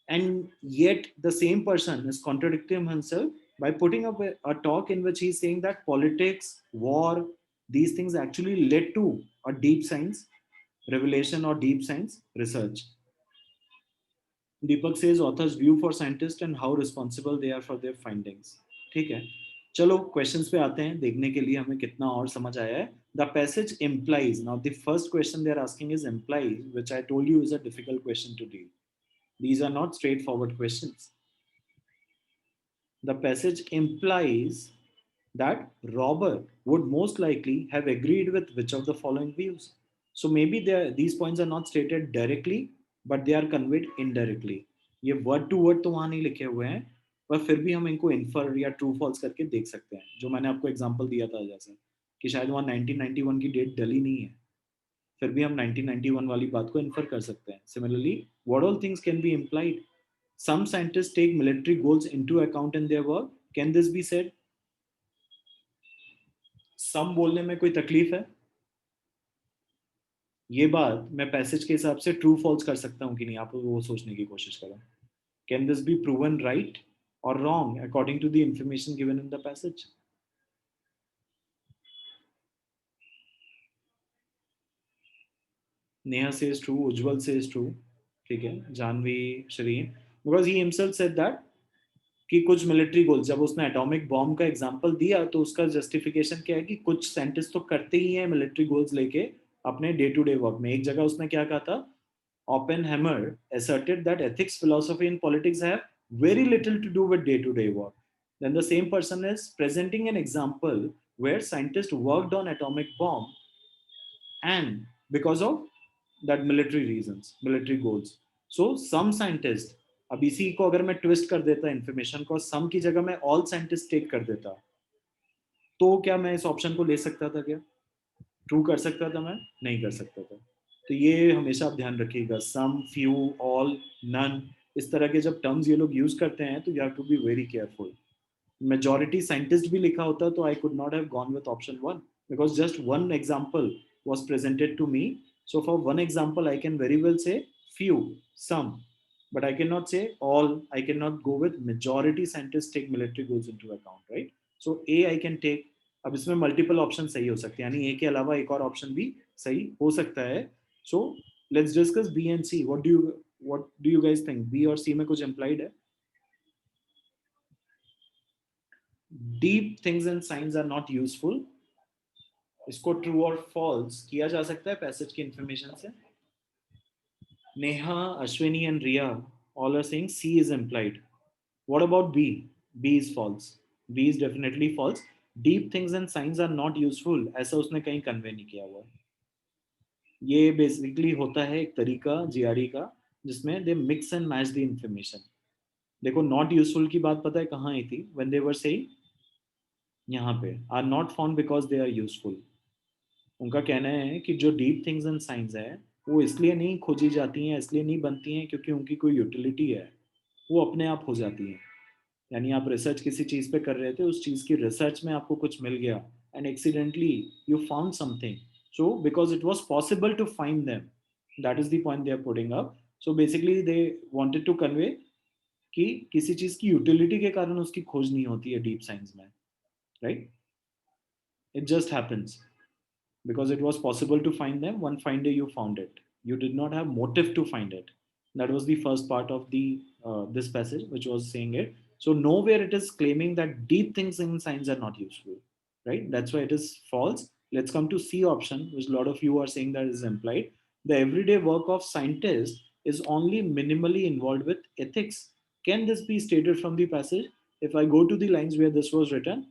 and yet the same person is contradicting himself by putting up a talk in which he's saying that politics, war, these things actually led to a deep science revelation or deep science research. Deepak says authors view for scientists and how responsible they are for their findings. ठीक है, चलो questions पे आते हैं, देखने के लिए हमें कितना और समझ आया है. The passage implies, now the first question they are asking is implies, which I told you is a difficult question to deal. These are not straightforward questions. The passage implies that Robert would most likely have agreed with which of the following views. So maybe these points are not stated directly, but they are conveyed indirectly. ये word to word तो वहाँ नहीं लिखे हुए हैं, पर फिर भी हम इनको infer या true false करके देख सकते हैं. जो मैंने आपको example दिया था जैसे कि शायद वहाँ 1991 की डेट डली नहीं है, फिर भी हम 1991 वाली बात को infer कर सकते हैं. Similarly, what all things can be implied? Some scientists take military goals into account in their work. Can this be said? सम बोलने में कोई तकलीफ है? ये बात मैं पैसेज के हिसाब से ट्रू फॉल्स कर सकता हूँ कि नहीं, आप वो सोचने की कोशिश करें. Can this be proven right और wrong according to the information given in the passage? Neha says true, Ujjwal says true. ठीक है, Janvi, Shareen, because he himself said that कि कुछ मिलिट्री गोल्स, जब उसने एटॉमिक बॉम्ब का एग्जांपल दिया तो उसका जस्टिफिकेशन क्या है कि कुछ साइंटिस्ट तो करते ही हैं मिलिट्री गोल्स लेके अपने डे टू डे वर्क में. एक जगह उसने क्या कहा था, Oppenheimer asserted that ethics, philosophy, and politics have very little to do with day-to-day work. Then the same person is presenting an example where scientists worked on atomic bomb and because of that military reasons, military goals. So some scientists, अब इसी को अगर मैं twist कर देता information को सम की जगह मैं ऑल साइंटिस्ट टेक कर देता तो क्या मैं इस ऑप्शन को ले सकता था क्या? ट्रू कर सकता था मैं? नहीं कर सकता था। तो ये हमेशा आप ध्यान रखिएगा, सम, फ्यू, ऑल, नन, इस तरह के जब टर्म्स ये लोग यूज करते हैं तो you have to be very careful. majority scientist भी लिखा होता तो I could not have gone with option one because just one example was presented to me. So for one example, I can very well say few, some, but I cannot say all. I cannot go with majority scientists take military goals into account, right? So A I can take. अब इसमें multiple option सही हो सकते हैं, यानी ए के अलावा एक और ऑप्शन भी सही हो सकता है. So let's discuss B and C. What do you guys think, B और सी में कुछ इम्प्लाइड है? Deep things and science are not useful. इसको ट्रू और फॉल्स किया जा सकता है पैसेज की इंफॉर्मेशन से. Neha, Ashwini and Riya all are saying C is implied. What about B? B is false. B is definitely false. Deep things and signs are not useful. ऐसा उसने कहीं कन्वे नहीं किया हुआ. ये बेसिकली होता है एक तरीका जीआरई का जिसमें they mix and match the information. देखो नॉट यूजफुल की बात पता है कहाँ आई थी? व्हेन दे वर सेइंग यहाँ पे are not found because they are useful. उनका कहना है कि जो डीप थिंग्स एंड साइंस है वो इसलिए नहीं खोजी जाती हैं, इसलिए नहीं बनती हैं क्योंकि उनकी कोई यूटिलिटी है, वो अपने आप हो जाती हैं. यानी आप रिसर्च किसी चीज़ पे कर रहे थे, उस चीज़ की रिसर्च में आपको कुछ मिल गया and accidentally you found something, so because it was possible to find them, that is the point they are putting up. So basically they wanted to convey कि किसी चीज़ की यूटिलिटी के कारण उसकी खोज नहीं होती है डीप साइंस में, right? It just happens because it was possible to find them. One fine day you found it. You did not have motive to find it. That was the first part of the this passage, which was saying it. So nowhere it is claiming that deep things in science are not useful, right? That's why it is false. Let's come to C option, which a lot of you are saying that is implied. The everyday work of scientists is only minimally involved with ethics. Can this be stated from the passage? If I go to the lines where this was written,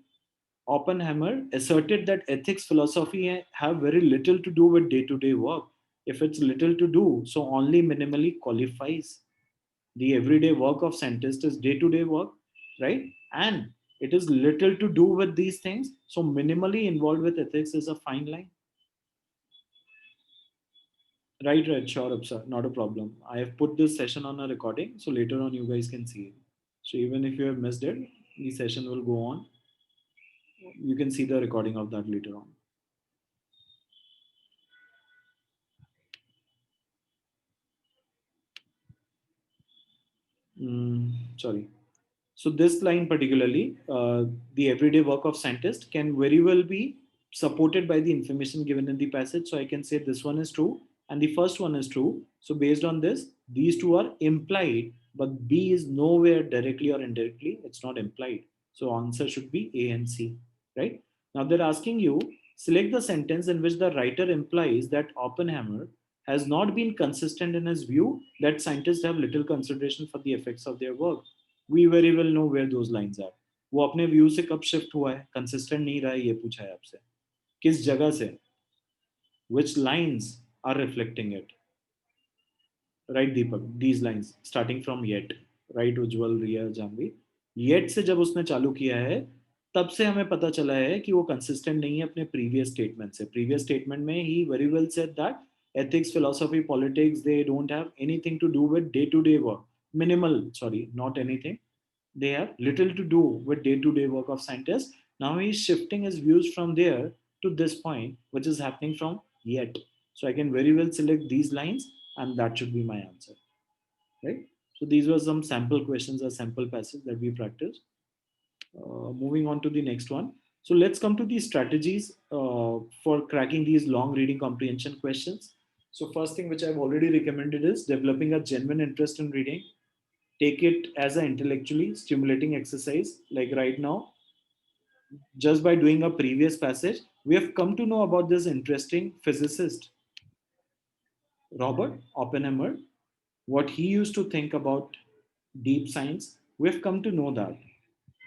Oppenheimer asserted that ethics philosophy have very little to do with day-to-day work. If it's little to do, so only minimally qualifies. The everyday work of scientists is day-to-day work, right? And it is little to do with these things, so minimally involved with ethics is a fine line. Right, sure, Upsa, not a problem. I have put this session on a recording, so later on you guys can see it. So even if you have missed it, the session will go on. You can see the recording of that later on. Sorry. So this line particularly, the everyday work of scientist can very well be supported by the information given in the passage. So I can say this one is true and the first one is true. So based on this, these two are implied, but B is nowhere directly or indirectly. It's not implied. So answer should be A and C, right? Now they're asking you, select the sentence in which the writer implies that Oppenheimer has not been consistent in his view that scientists have little consideration for the effects of their work. We very well know where those lines are. वो अपने view से कब shift हुआ है, consistent नहीं रहा है, ये पूछा है आपसे. किस जगह से? Which lines are reflecting it? Right, Deepak? These lines starting from yet, right, Ujjwal, Riya, Janvi. Yet से जब उसने चालू किया है तब से हमें पता चला है कि वो कंसिस्टेंट नहीं है अपने प्रीवियस स्टेटमेंट से. प्रीवियस स्टेटमेंट में he very well said that ethics, philosophy, politics, they don't have anything to do with day to day work. Minimal, sorry, not anything. They have little to do with day to day work of scientists. Now he's shifting his views from there to this point, which is happening from yet. So I can very well select these lines, and that should be my answer, right? So these were some sample questions or sample passages that we practiced. Moving on to the next one. So let's come to the strategies for cracking these long reading comprehension questions. So first thing which I've already recommended is developing a genuine interest in reading. Take it as an intellectually stimulating exercise. Like right now, just by doing a previous passage, we have come to know about this interesting physicist, Robert Oppenheimer, what he used to think about deep science, We've come to know that.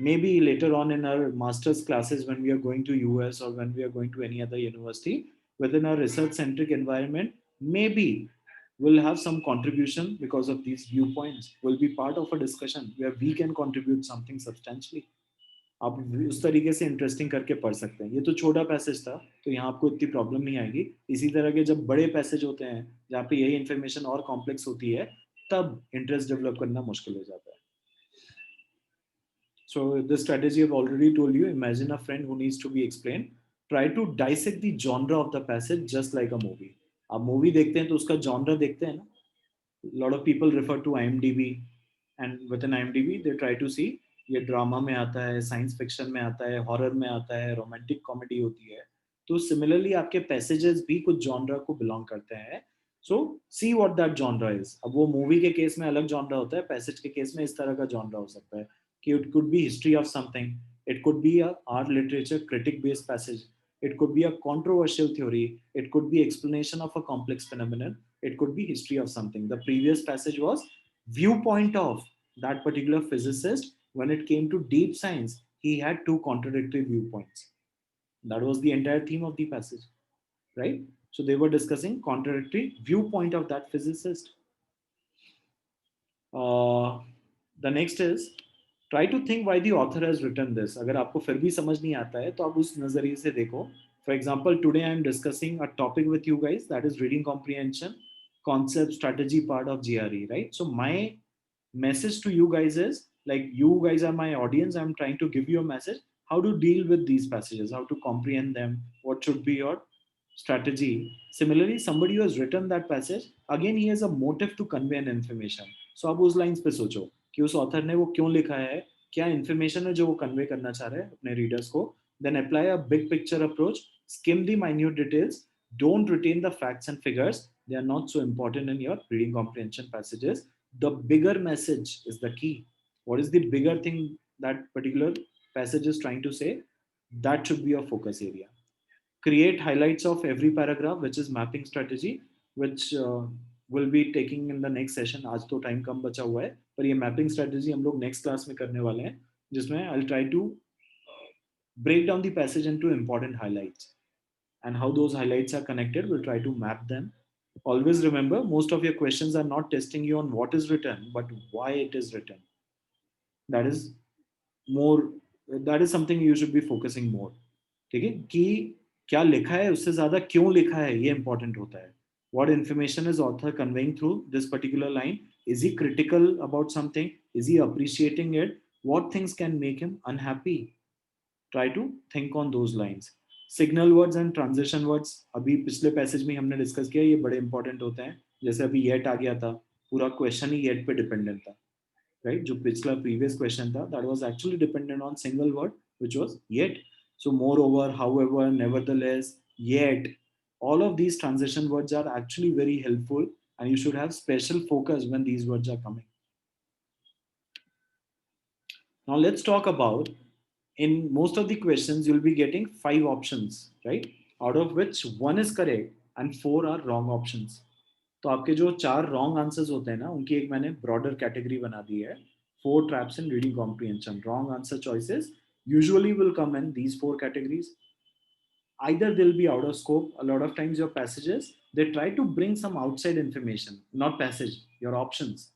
Maybe later on in our master's classes, when we are going to US or when we are going to any other university, within our research centric environment, maybe we'll have some contribution because of these viewpoints. Will be part of a discussion where we can contribute something substantially. आप उस तरीके से interesting करके पढ़ सकते हैं. ये तो छोटा पैसेज था, तो यहाँ आपको इतनी प्रॉब्लम नहीं आएगी. इसी तरह के जब बड़े पैसेज होते हैं जहाँ पे यही इन्फॉर्मेशन और कॉम्प्लेक्स होती है, तब इंटरेस्ट डेवलप करना मुश्किल हो जाता है. So the strategy I've already told you. Imagine a friend who needs to be explained. Try to dissect the genre of the passage just like a movie. आप मूवी देखते हैं तो उसका genre देखते हैं ना. A lot of people refer to IMDb, and within IMDb they try to see ये drama में आता है, साइंस फिक्शन में आता है, हॉरर में आता है, रोमांटिक कॉमेडी होती है. तो सिमिलरली आपके पैसेजेस भी कुछ जॉनरा को बिलोंग करते हैं. So see what that genre is. अब वो मूवी के केस में अलग जॉनरा होता है, पैसेज के केस में इस तरह का जॉनरा हो सकता है कि it could be history of something, it could be a art literature critic based passage, it could be a controversial theory, it could be explanation of a complex phenomenon, it could be history of something. The previous passage was viewpoint of that particular physicist. When it came to deep science, he had two contradictory viewpoints. That was the entire theme of the passage, right? So they were discussing contradictory viewpoint of that physicist. uh, the next is try to think why the author has written this. अगर आपको फिर भी समझ नहीं आता है तो आप उस नजरिए से देखो. For example, today I am discussing a topic with you guys, that is reading comprehension, concept, strategy part of GRE, right? So my message to you guys is, like, you guys are my audience. I'm trying to give you a message how to deal with these passages, how to comprehend them, what should be your strategy. Similarly, somebody who has written that passage, again he has a motive to convey an information. So आप उस lines पे सोचो कि उस author ने वो क्यों लिखा है, क्या इन्फॉर्मेशन है जो वो कन्वे करना चाह रहे हैं अपने रीडर्स को. Then apply a big picture approach, skim the minute details, don't retain the facts and figures, they are not so important in your reading comprehension passages. The bigger message is the key. What is the bigger thing that particular passage is trying to say? That should be your focus area. Create highlights of every paragraph, which is mapping strategy, which will be taking in the next session. आज तो time कम बचा हुआ है, पर ये mapping strategy हम लोग next class में करने वाले हैं, जिसमें I will try to break down the passage into important highlights, and how those highlights are connected, we'll try to map them. Always remember, most of your questions are not testing you on what is written, but why it is written. That is more, that is something you should be focusing more. ठीक है, कि क्या लिखा है उससे ज्यादा क्यों लिखा है ये इंपॉर्टेंट होता है. What information is author conveying through this particular line? Is he critical about something? Is he appreciating it? What things can make him unhappy? Try to think on those lines. Signal words and transition words, अभी पिछले passage में हमने discuss किया, ये बड़े important होते हैं. जैसे अभी येट आ गया था, पूरा क्वेश्चन ही येट पे डिपेंडेंट था, राइट? जो पिछला प्रीवियस क्वेश्चन था, that was actually dependent on single word which was yet. So moreover, however, nevertheless, yet, all of these transition words are actually very helpful, and you should have special focus when these words are coming. Now let's talk about, in most of the questions you'll be getting 5 options, right? Out of which 1 is correct and 4 are wrong options. तो आपके जो 4 wrong answers होते हैं ना, उनकी एक मैंने broader category बना दी है. 4 traps in reading comprehension. Wrong answer choices usually will come in these 4 categories. Either they'll be out of scope. A lot of times your passages, they try to bring some outside information, not passage, your options.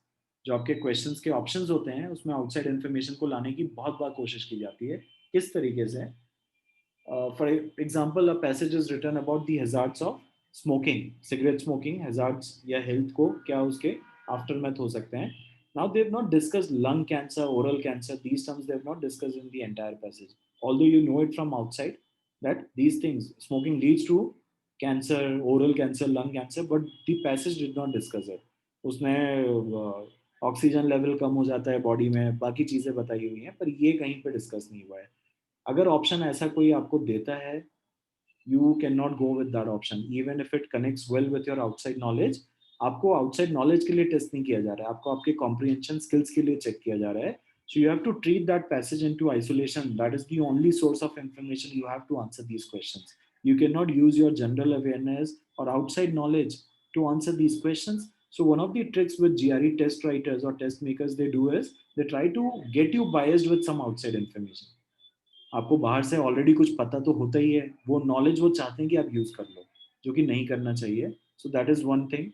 जो आपके questions के options होते हैं उसमें outside information को लाने की बहुत बार कोशिश की जाती है. किस तरीके से? For example, a passage is written about the hazards of smoking, cigarette smoking, hazards या हेल्थ को क्या उसके आफ्टरमैथ हो सकते हैं. Now they have not discussed lung cancer, oral cancer, these terms they have not discussed in the entire passage. Although you know it from outside that these things, smoking leads to cancer, oral cancer, lung cancer, but the passage did not discuss it. उसने oxygen level कम हो जाता है body में, बाकी चीजें बताई हुई हैं, पर ये कहीं पे डिस्कस नहीं हुआ है. अगर ऑप्शन ऐसा कोई आपको देता है, you can not go with that option even if it connects well with your outside knowledge. आपको आउटसाइड नॉलेज के लिए टेस्ट नहीं किया जा रहा है, आपको आपके कॉम्प्रिहेंशन स्किल्स के लिए चेक किया जा रहा है. So you have to treat that passage into isolation. That is the only source of information you have to answer these questions. You cannot use your general awareness or outside knowledge to answer these questions. So one of the tricks with GRE test writers or test makers they do is they try to get you biased with some outside information. आपको बाहर से already कुछ पता तो होता ही है, वो knowledge वो चाहते हैं कि आप यूज कर लो, जो कि नहीं करना चाहिए. So that is one thing.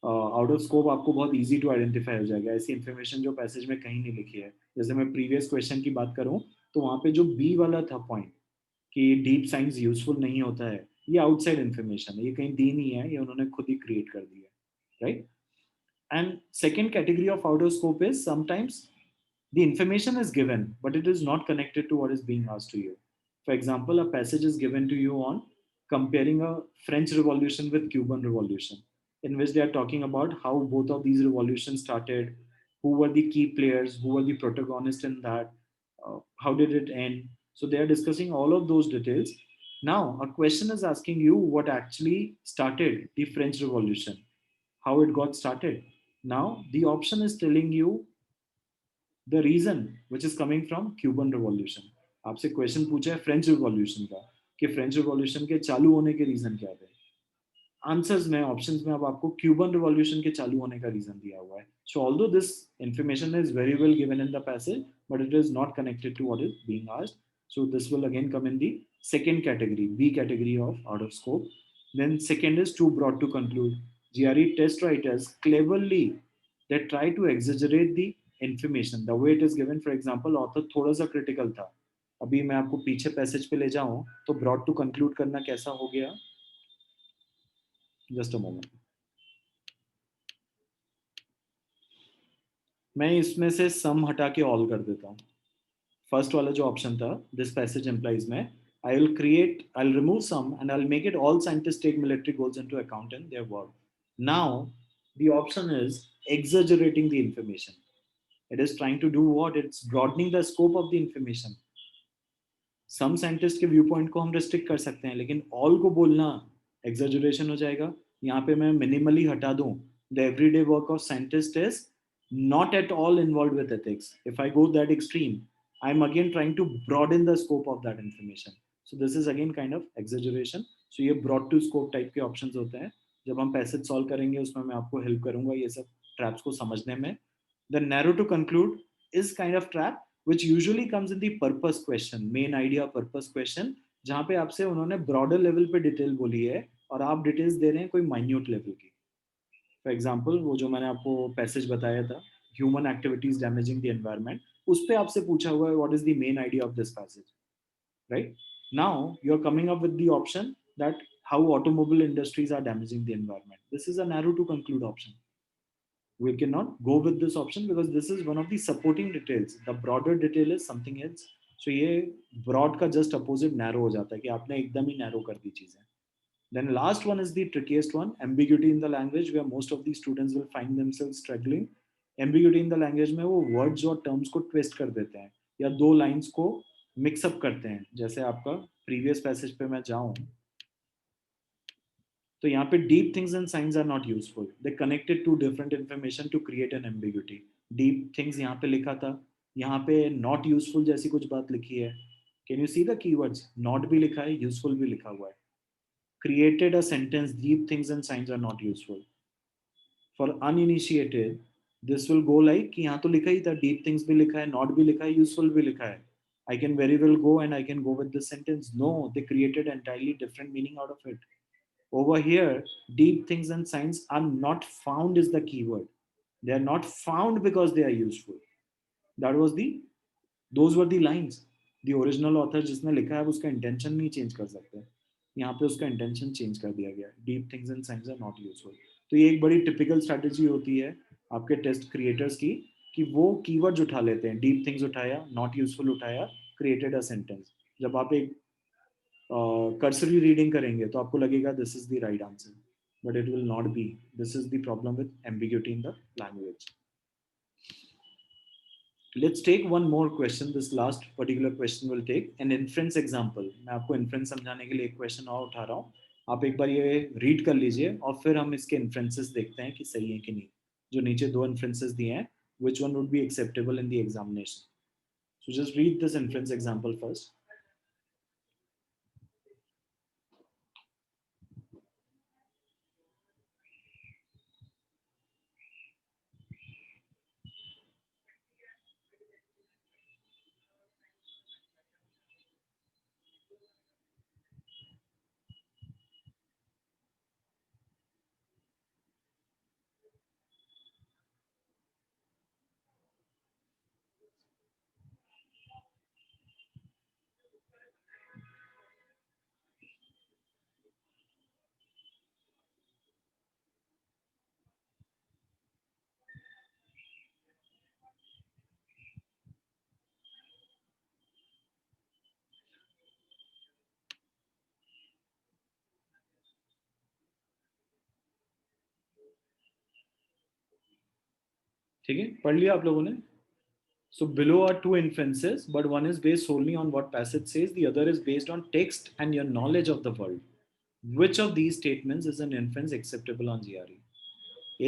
Out of scope आपको बहुत इजी टू आइडेंटिफाई हो जाएगा ऐसी इन्फॉर्मेशन जो पैसेज में कहीं नहीं लिखी है. जैसे मैं प्रीवियस क्वेश्चन की बात करूं तो वहां पे जो बी वाला था पॉइंट कि डीप साइंस यूजफुल नहीं होता है, ये आउटसाइड इन्फॉर्मेशन है, ये कहीं दी नहीं है, ये उन्होंने खुद ही क्रिएट कर दी है, right. And second category of out of scope is sometimes the information is given but it is not connected to what is being asked to you. For example, a passage is given to you on comparing a French revolution with Cuban revolution, in which they are talking about how both of these revolutions started, who were the key players, who were the protagonists in that, how did it end. So they are discussing all of those details. Now a question is asking you what actually started the French revolution, how it got started. Now the option is telling you the reason which is coming from Cuban revolution. आपसे question पूछा है French revolution का कि French revolution के चालू होने के reason क्या थे. आंसर्स में ऑप्शंस में अब आपको क्यूबन रिवॉल्यूशन के चालू होने का रीजन दिया हुआ है. So although this information is very well given in the passage but it is not connected to what is being asked. So this will again come in the second category, B category of out of scope. Then second is too broad to conclude. GRE test writers cleverly they try to exaggerate the information the way it is given. For example, author थोड़ा सा critical था. अभी मैं आपको पीछे passage पे ले जाऊं तो broad to conclude करना कैसा हो गया. Just a moment. मैं इसमें से सम हटा के ऑल कर देता हूँ. फर्स्ट वाला जो ऑप्शन था दिस पैसेज एम्प्लाइज में I'll remove some and I'll make it all scientists take military goals into account in their work. Now the option is exaggerating the information. It is trying to do what? It's broadening the scope of the information. Some scientist के view point को हम restrict कर सकते हैं लेकिन all को बोलना exaggeration हो जाएगा. यहाँ पे मैं मिनिमली हटा दूं the everyday work of scientist is not at all involved with ethics. If I go that extreme, I'm again trying to broaden the scope of that information. So this is again kind of exaggeration. So ये broad to scope type के options होते हैं. जब हम passage solve करेंगे उसमें मैं आपको हेल्प करूंगा ये सब ट्रैप्स को समझने में. The narrow to conclude is kind of trap which usually comes in the purpose question, main idea purpose question, जहाँ पे आपसे उन्होंने broader level पे डिटेल बोली है और आप डिटेल्स दे रहे हैं कोई माइन्यूट लेवल की. फॉर एग्जाम्पल वो जो मैंने आपको पैसेज बताया था human activities damaging the environment, उस पर आपसे पूछा हुआ है what is the main idea of this passage, right. Now you are coming up with the option that how automobile industries are damaging the environment. This is a narrow to conclude option. We cannot go with this option because this is one of the supporting details. The broader detail is something else. So ये broad का just opposite narrow हो जाता है कि आपने एकदम ही narrow कर दी चीजें. Then last one is the trickiest one, ambiguity in the language, where most of the students will find themselves struggling. Ambiguity in the language में वो words और terms को twist कर देते हैं या दो lines को mix up करते हैं. जैसे आपका previous passage पे मैं जाऊँ तो यहाँ पे deep things and signs are not useful. They connected two different information to create an ambiguity. Deep things यहाँ पे लिखा था, यहाँ पे not useful जैसी कुछ बात लिखी है. Can you see the keywords? Not भी लिखा है, useful भी लिखा हुआ है. Created a sentence, deep things and signs are not useful. For uninitiated, this will go like कि यहाँ तो लिखा ही था, deep things भी लिखा है, not भी लिखा है, useful भी लिखा है. I can very well go and I can go with this sentence. No, they created entirely different meaning out of it. Over here, deep things and signs are not found is the keyword. They are not found because they are useful. That was the, those were the lines. The original author जिसने लिखा है उसका intention नहीं change कर सकते. यहाँ पे उसका इंटेंशन चेंज कर दिया गया. Deep things and science are not useful. तो ये एक बड़ी टिपिकल स्ट्रेटेजी होती है आपके टेस्ट क्रिएटर्स की कि वो कीवर्ड्स उठा लेते हैं. डीप थिंग्स उठाया, नॉट यूजफुल उठाया, क्रिएटेड अ सेंटेंस. जब आप एक कर्सरी रीडिंग करेंगे तो आपको लगेगा this is the right answer but it will not be. This is the problem with ambiguity in the language. Let's take one more question. This last particular question will take an inference example. मैं आपको inference समझाने के लिए एक question और उठा रहा हूँ. आप एक बार ये read कर लीजिए और फिर हम इसके inferences देखते हैं कि सही है कि नहीं. जो नीचे दो inferences दिए हैं, which one would be acceptable in the examination? So just read this inference example first. ठीक है, पढ़ लिया आप लोगों ने? So below are two inferences, but one is based solely on what passage says, the other is based on text and your knowledge of the world. Which of these statements is an inference acceptable on GRE?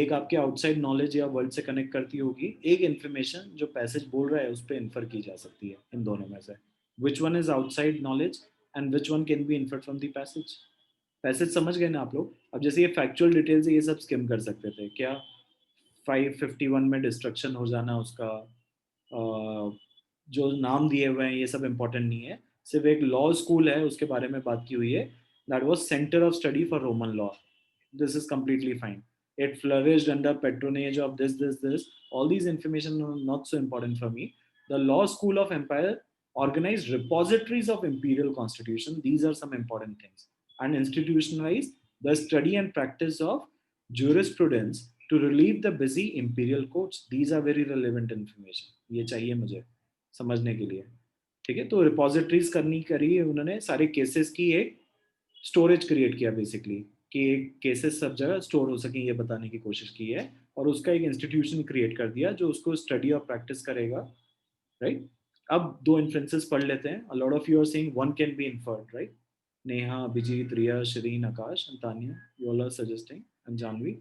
एक आपके outside knowledge या world से connect करती होगी, एक information जो passage बोल रहा है उस पर इन्फर की जा सकती है इन दोनों में से. Which one is outside knowledge and which one can be inferred from the passage? Passage समझ गए ना आप लोग? अब जैसे ये फैक्चुअल डिटेल्स ये सब स्किम कर सकते थे क्या? 551 में डिस्ट्रक्शन हो जाना उसका, जो नाम दिए हुए हैं ये सब इंपॉर्टेंट नहीं है. सिर्फ एक लॉ स्कूल है उसके बारे में बात की हुई है, that was centre of study for Roman law. This is completely fine. It flourished under patronage of this. All these information are not so important for me. The law school of empire organized repositories of imperial constitution. These are some important things. And institutionalized the study and practice of jurisprudence to relieve the busy imperial courts. These are very relevant information. ये चाहिए मुझे समझने के लिए. ठीक है, तो repositories करी उन्होंने, सारे केसेस की एक स्टोरेज क्रिएट किया बेसिकली, कि केसेस सब जगह स्टोर हो सकें ये बताने की कोशिश की है, और उसका एक इंस्टीट्यूशन क्रिएट कर दिया जो उसको स्टडी और प्रैक्टिस करेगा. राइट. अब दो इन्फ्लुएंसेस पढ़ लेते हैं. A lot of you are saying one can be inferred, right? Neha, Abhijeet, Riya, Shareen, Akash and Tania, you all are suggesting, and Janvi,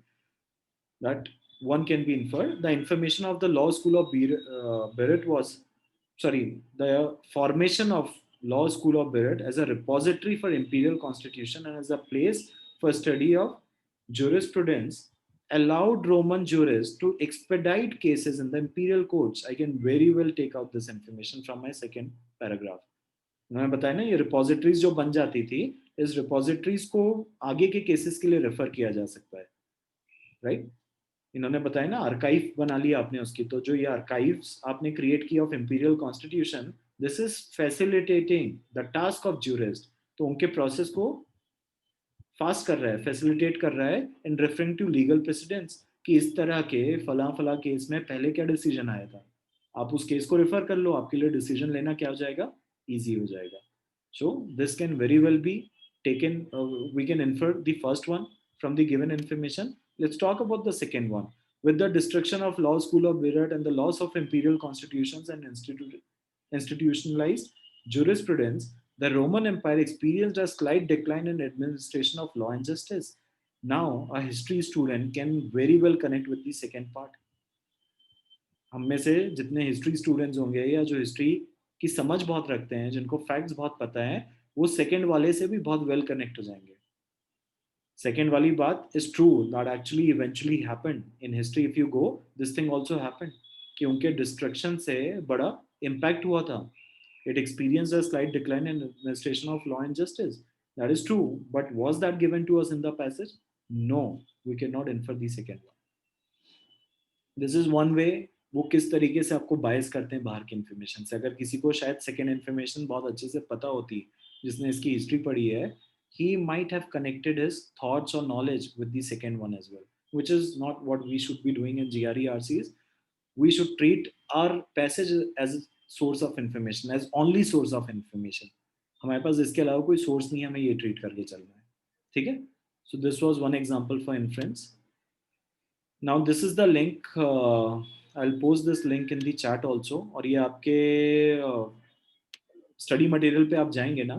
that one can be inferred. The information of the law school of Beirut was, sorry, the formation of law school of Beirut as a repository for imperial constitution and as a place for study of jurisprudence allowed Roman jurists to expedite cases in the imperial courts. I can very well take out this information from my second paragraph. मैंने बताया ना, ये repositories जो बन जाती थी, इस repositories को आगे के केसेस के लिए रेफर किया जा सकता है. राइट. इन्होंने बताया ना, आर्काइव बना लिया आपने उसकी, तो जो ये आर्काइव्स आपने क्रिएट किया of imperial constitution, this is facilitating the task of jurist. तो उनके प्रोसेस को फास्ट कर रहा है, फैसिलिटेट कर रहा है इन रेफरिंग टू लीगल प्रेसिडेंट्स, कि इस तरह के फला फला केस में पहले क्या डिसीजन आया था, आप उस केस को रेफर कर लो, आपके लिए डिसीजन लेना क्या हो जाएगा, इजी हो जाएगा. So this can very well be taken, we can infer the first one from the given information. Let's talk about the second one. With the destruction of law school of Beirut and the loss of imperial constitutions and institutionalized jurisprudence, the Roman Empire experienced a slight decline in administration of law and justice. Now, a history student can very well connect with the second part. हम में से जितने history students होंगे या जो history की समझ बहुत रखते हैं, जिनको फैक्ट्स बहुत पता है, वो सेकंड वाले से भी बहुत वेल कनेक्ट हो जाएंगे. सेकंड वाली बात is true, that actually eventually happened in history. If you go, this thing also happened, कि उनके डिस्ट्रक्शन से बड़ा इम्पैक्ट हुआ था. It experienced a slight decline in administration of law and justice. That is true, but was that given to us in the passage? No, we can not infer the second one. This is one way. वो किस तरीके से आपको बायस करते हैं बाहर की information से. अगर किसी को शायद सेकेंड इन्फॉर्मेशन बहुत अच्छे से पता होती, जिसने इसकी हिस्ट्री पढ़ी है, he might have connected his thoughts or knowledge with the second one as well, which is not what we should be doing in GRE-RCs. We should treat our passage as a source of information, as only source of information. हमारे पास इसके अलावा कोई source नहीं है, हमें ये treat करके चलना है. ठीक है. So this was one example for inference. Now this is the link. I'll post this link in the chat also. और ये आपके स्टडी मटेरियल पे आप जाएंगे ना,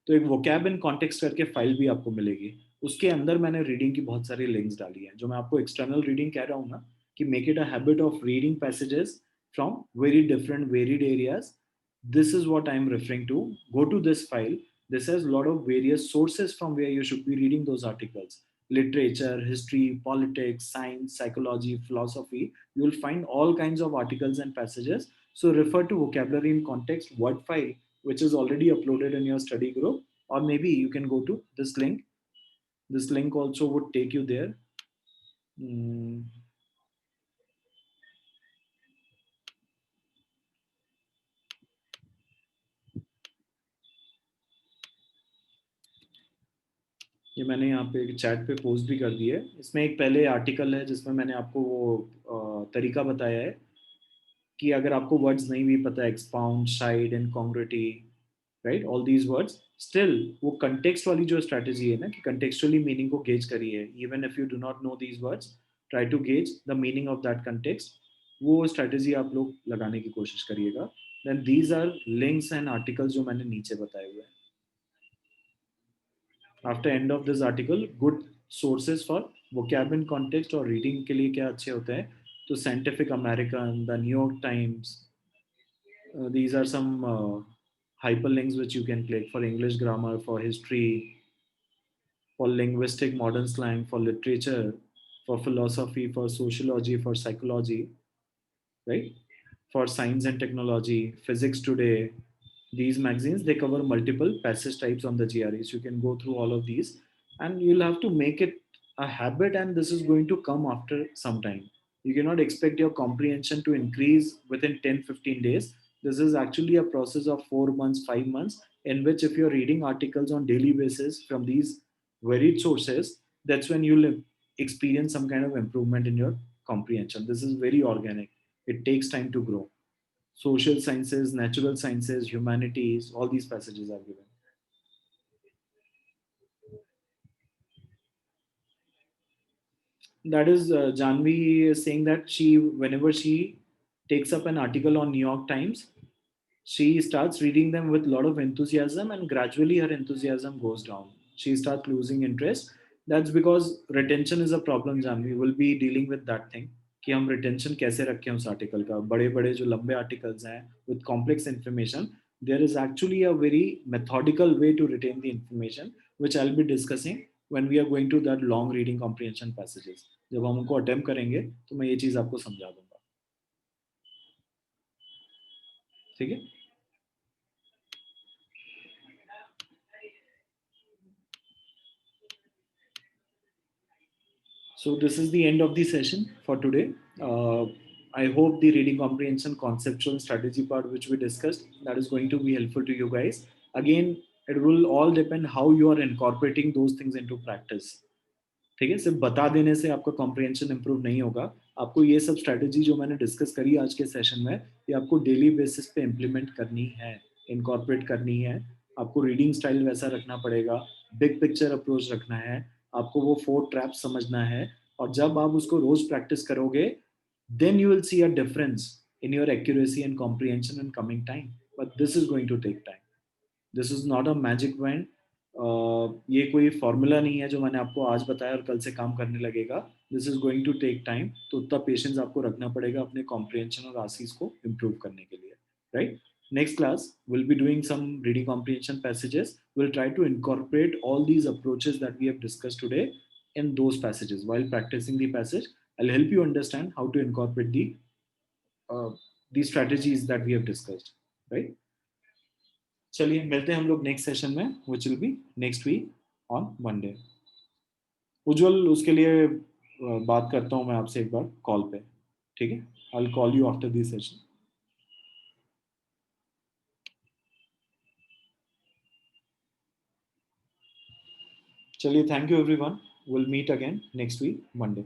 तो एक वोकैब इन कॉन्टेक्स्ट करके फाइल भी आपको मिलेगी. उसके अंदर मैंने रीडिंग की बहुत सारी लिंक्स डाली हैं. जो मैं आपको एक्सटर्नल रीडिंग कह रहा हूँ ना, कि make it a habit of reading passages from very different varied areas. This is what I'm referring to. Go to this file. This has a lot of various sources from where you should be reading those articles. Literature, history, politics, science, psychology, philosophy. You will find all kinds of articles and passages. So refer to vocabulary in context word file, which is already uploaded in your study group. Or maybe you can go to this link. This link also would take you there. ये मैंने यहाँ पे chat पे post भी कर दी है. इसमें एक पहले आर्टिकल है जिसमें मैंने आपको वो तरीका बताया है कि अगर आपको वर्ड्स नहीं भी पता, expound, side, incongruity, right, all these words, still वो कंटेक्स्ट वाली जो स्ट्रैटेजी है ना, कि कंटेक्चुअली मीनिंग को गेज करिए. Even if you do not know these words, try to gauge the meaning of that context. वो स्ट्रेटेजी आप लोग लगाने की कोशिश करिएगा. Then these are links and articles जो मैंने नीचे बताए हुए हैं. After end of this article, good sources for vocab context और रीडिंग के लिए क्या अच्छे होते हैं. तो scientific American, the New York times, these are some hyperlinks which you can click for English grammar, for history, for linguistic modern slang, for literature, for philosophy, for sociology, for psychology, right? For science and technology, physics today. These magazines, they cover multiple passage types on the GREs. You can go through all of these and you'll have to make it a habit, and this is going to come after some time. You cannot expect your comprehension to increase within 10-15 days. This is actually a process of 4 months, 5 months, in which if you're reading articles on daily basis from these varied sources, that's when you'll experience some kind of improvement in your comprehension. This is very organic. It takes time to grow. Social sciences, natural sciences, humanities, all these passages are given. That is, Janvi is saying that whenever she takes up an article on New York Times, she starts reading them with a lot of enthusiasm, and gradually her enthusiasm goes down. She starts losing interest. That's because retention is a problem. Janvi will be dealing with that thing कि हम retention कैसे रखें उस article का. बड़े बड़े जो लंबे articles हैं with complex information, there is actually a very methodical way to retain the information, which I'll be discussing when we are going to that long reading comprehension passages. जब हम उनको attempt करेंगे तो मैं ये चीज़ आपको समझा दूंगा. ठीक है. So this is the end of the session for today. I hope the reading comprehension conceptual strategy part which we discussed, that is going to be helpful to you guys. Again, it will all depend how you are incorporating those things into practice. ठीक है. सिर्फ बता देने से आपका comprehension improve नहीं होगा. आपको ये सब स्ट्रैटेजी जो मैंने डिस्कस करी आज के सेशन में, ये आपको डेली बेसिस पे इम्प्लीमेंट करनी है, इनकॉर्पोरेट करनी है. आपको रीडिंग स्टाइल वैसा रखना पड़ेगा, बिग पिक्चर अप्रोच रखना है, आपको वो 4 ट्रैप्स समझना है. और जब आप उसको रोज प्रैक्टिस करोगे, then you will see a difference in your accuracy and comprehension in coming time. But this is going to take time. This is not a magic band. ये कोई फॉर्मूला नहीं है जो मैंने आपको आज बताया और कल से काम करने लगेगा. This is going to take time. तो उतना पेशेंस आपको रखना पड़ेगा अपने कॉम्प्रिहेंशन और आसीस को इम्प्रूव करने के लिए. Right. Next class, we'll be doing some reading comprehension passages. We'll try to incorporate all these approaches that we have discussed today in those passages. While practicing the passage, I'll help you understand how to incorporate uh, the strategies that we have discussed. Right? चलिए मिलते हैं हम लोग next session में, which will be next week on Monday. Ujjwal, उसके लिए बात करता हूँ मैं आपसे एक बार कॉल पे. ठीक है. I will call you after this session. चलिए, thank you everyone. Will meet again next week Monday.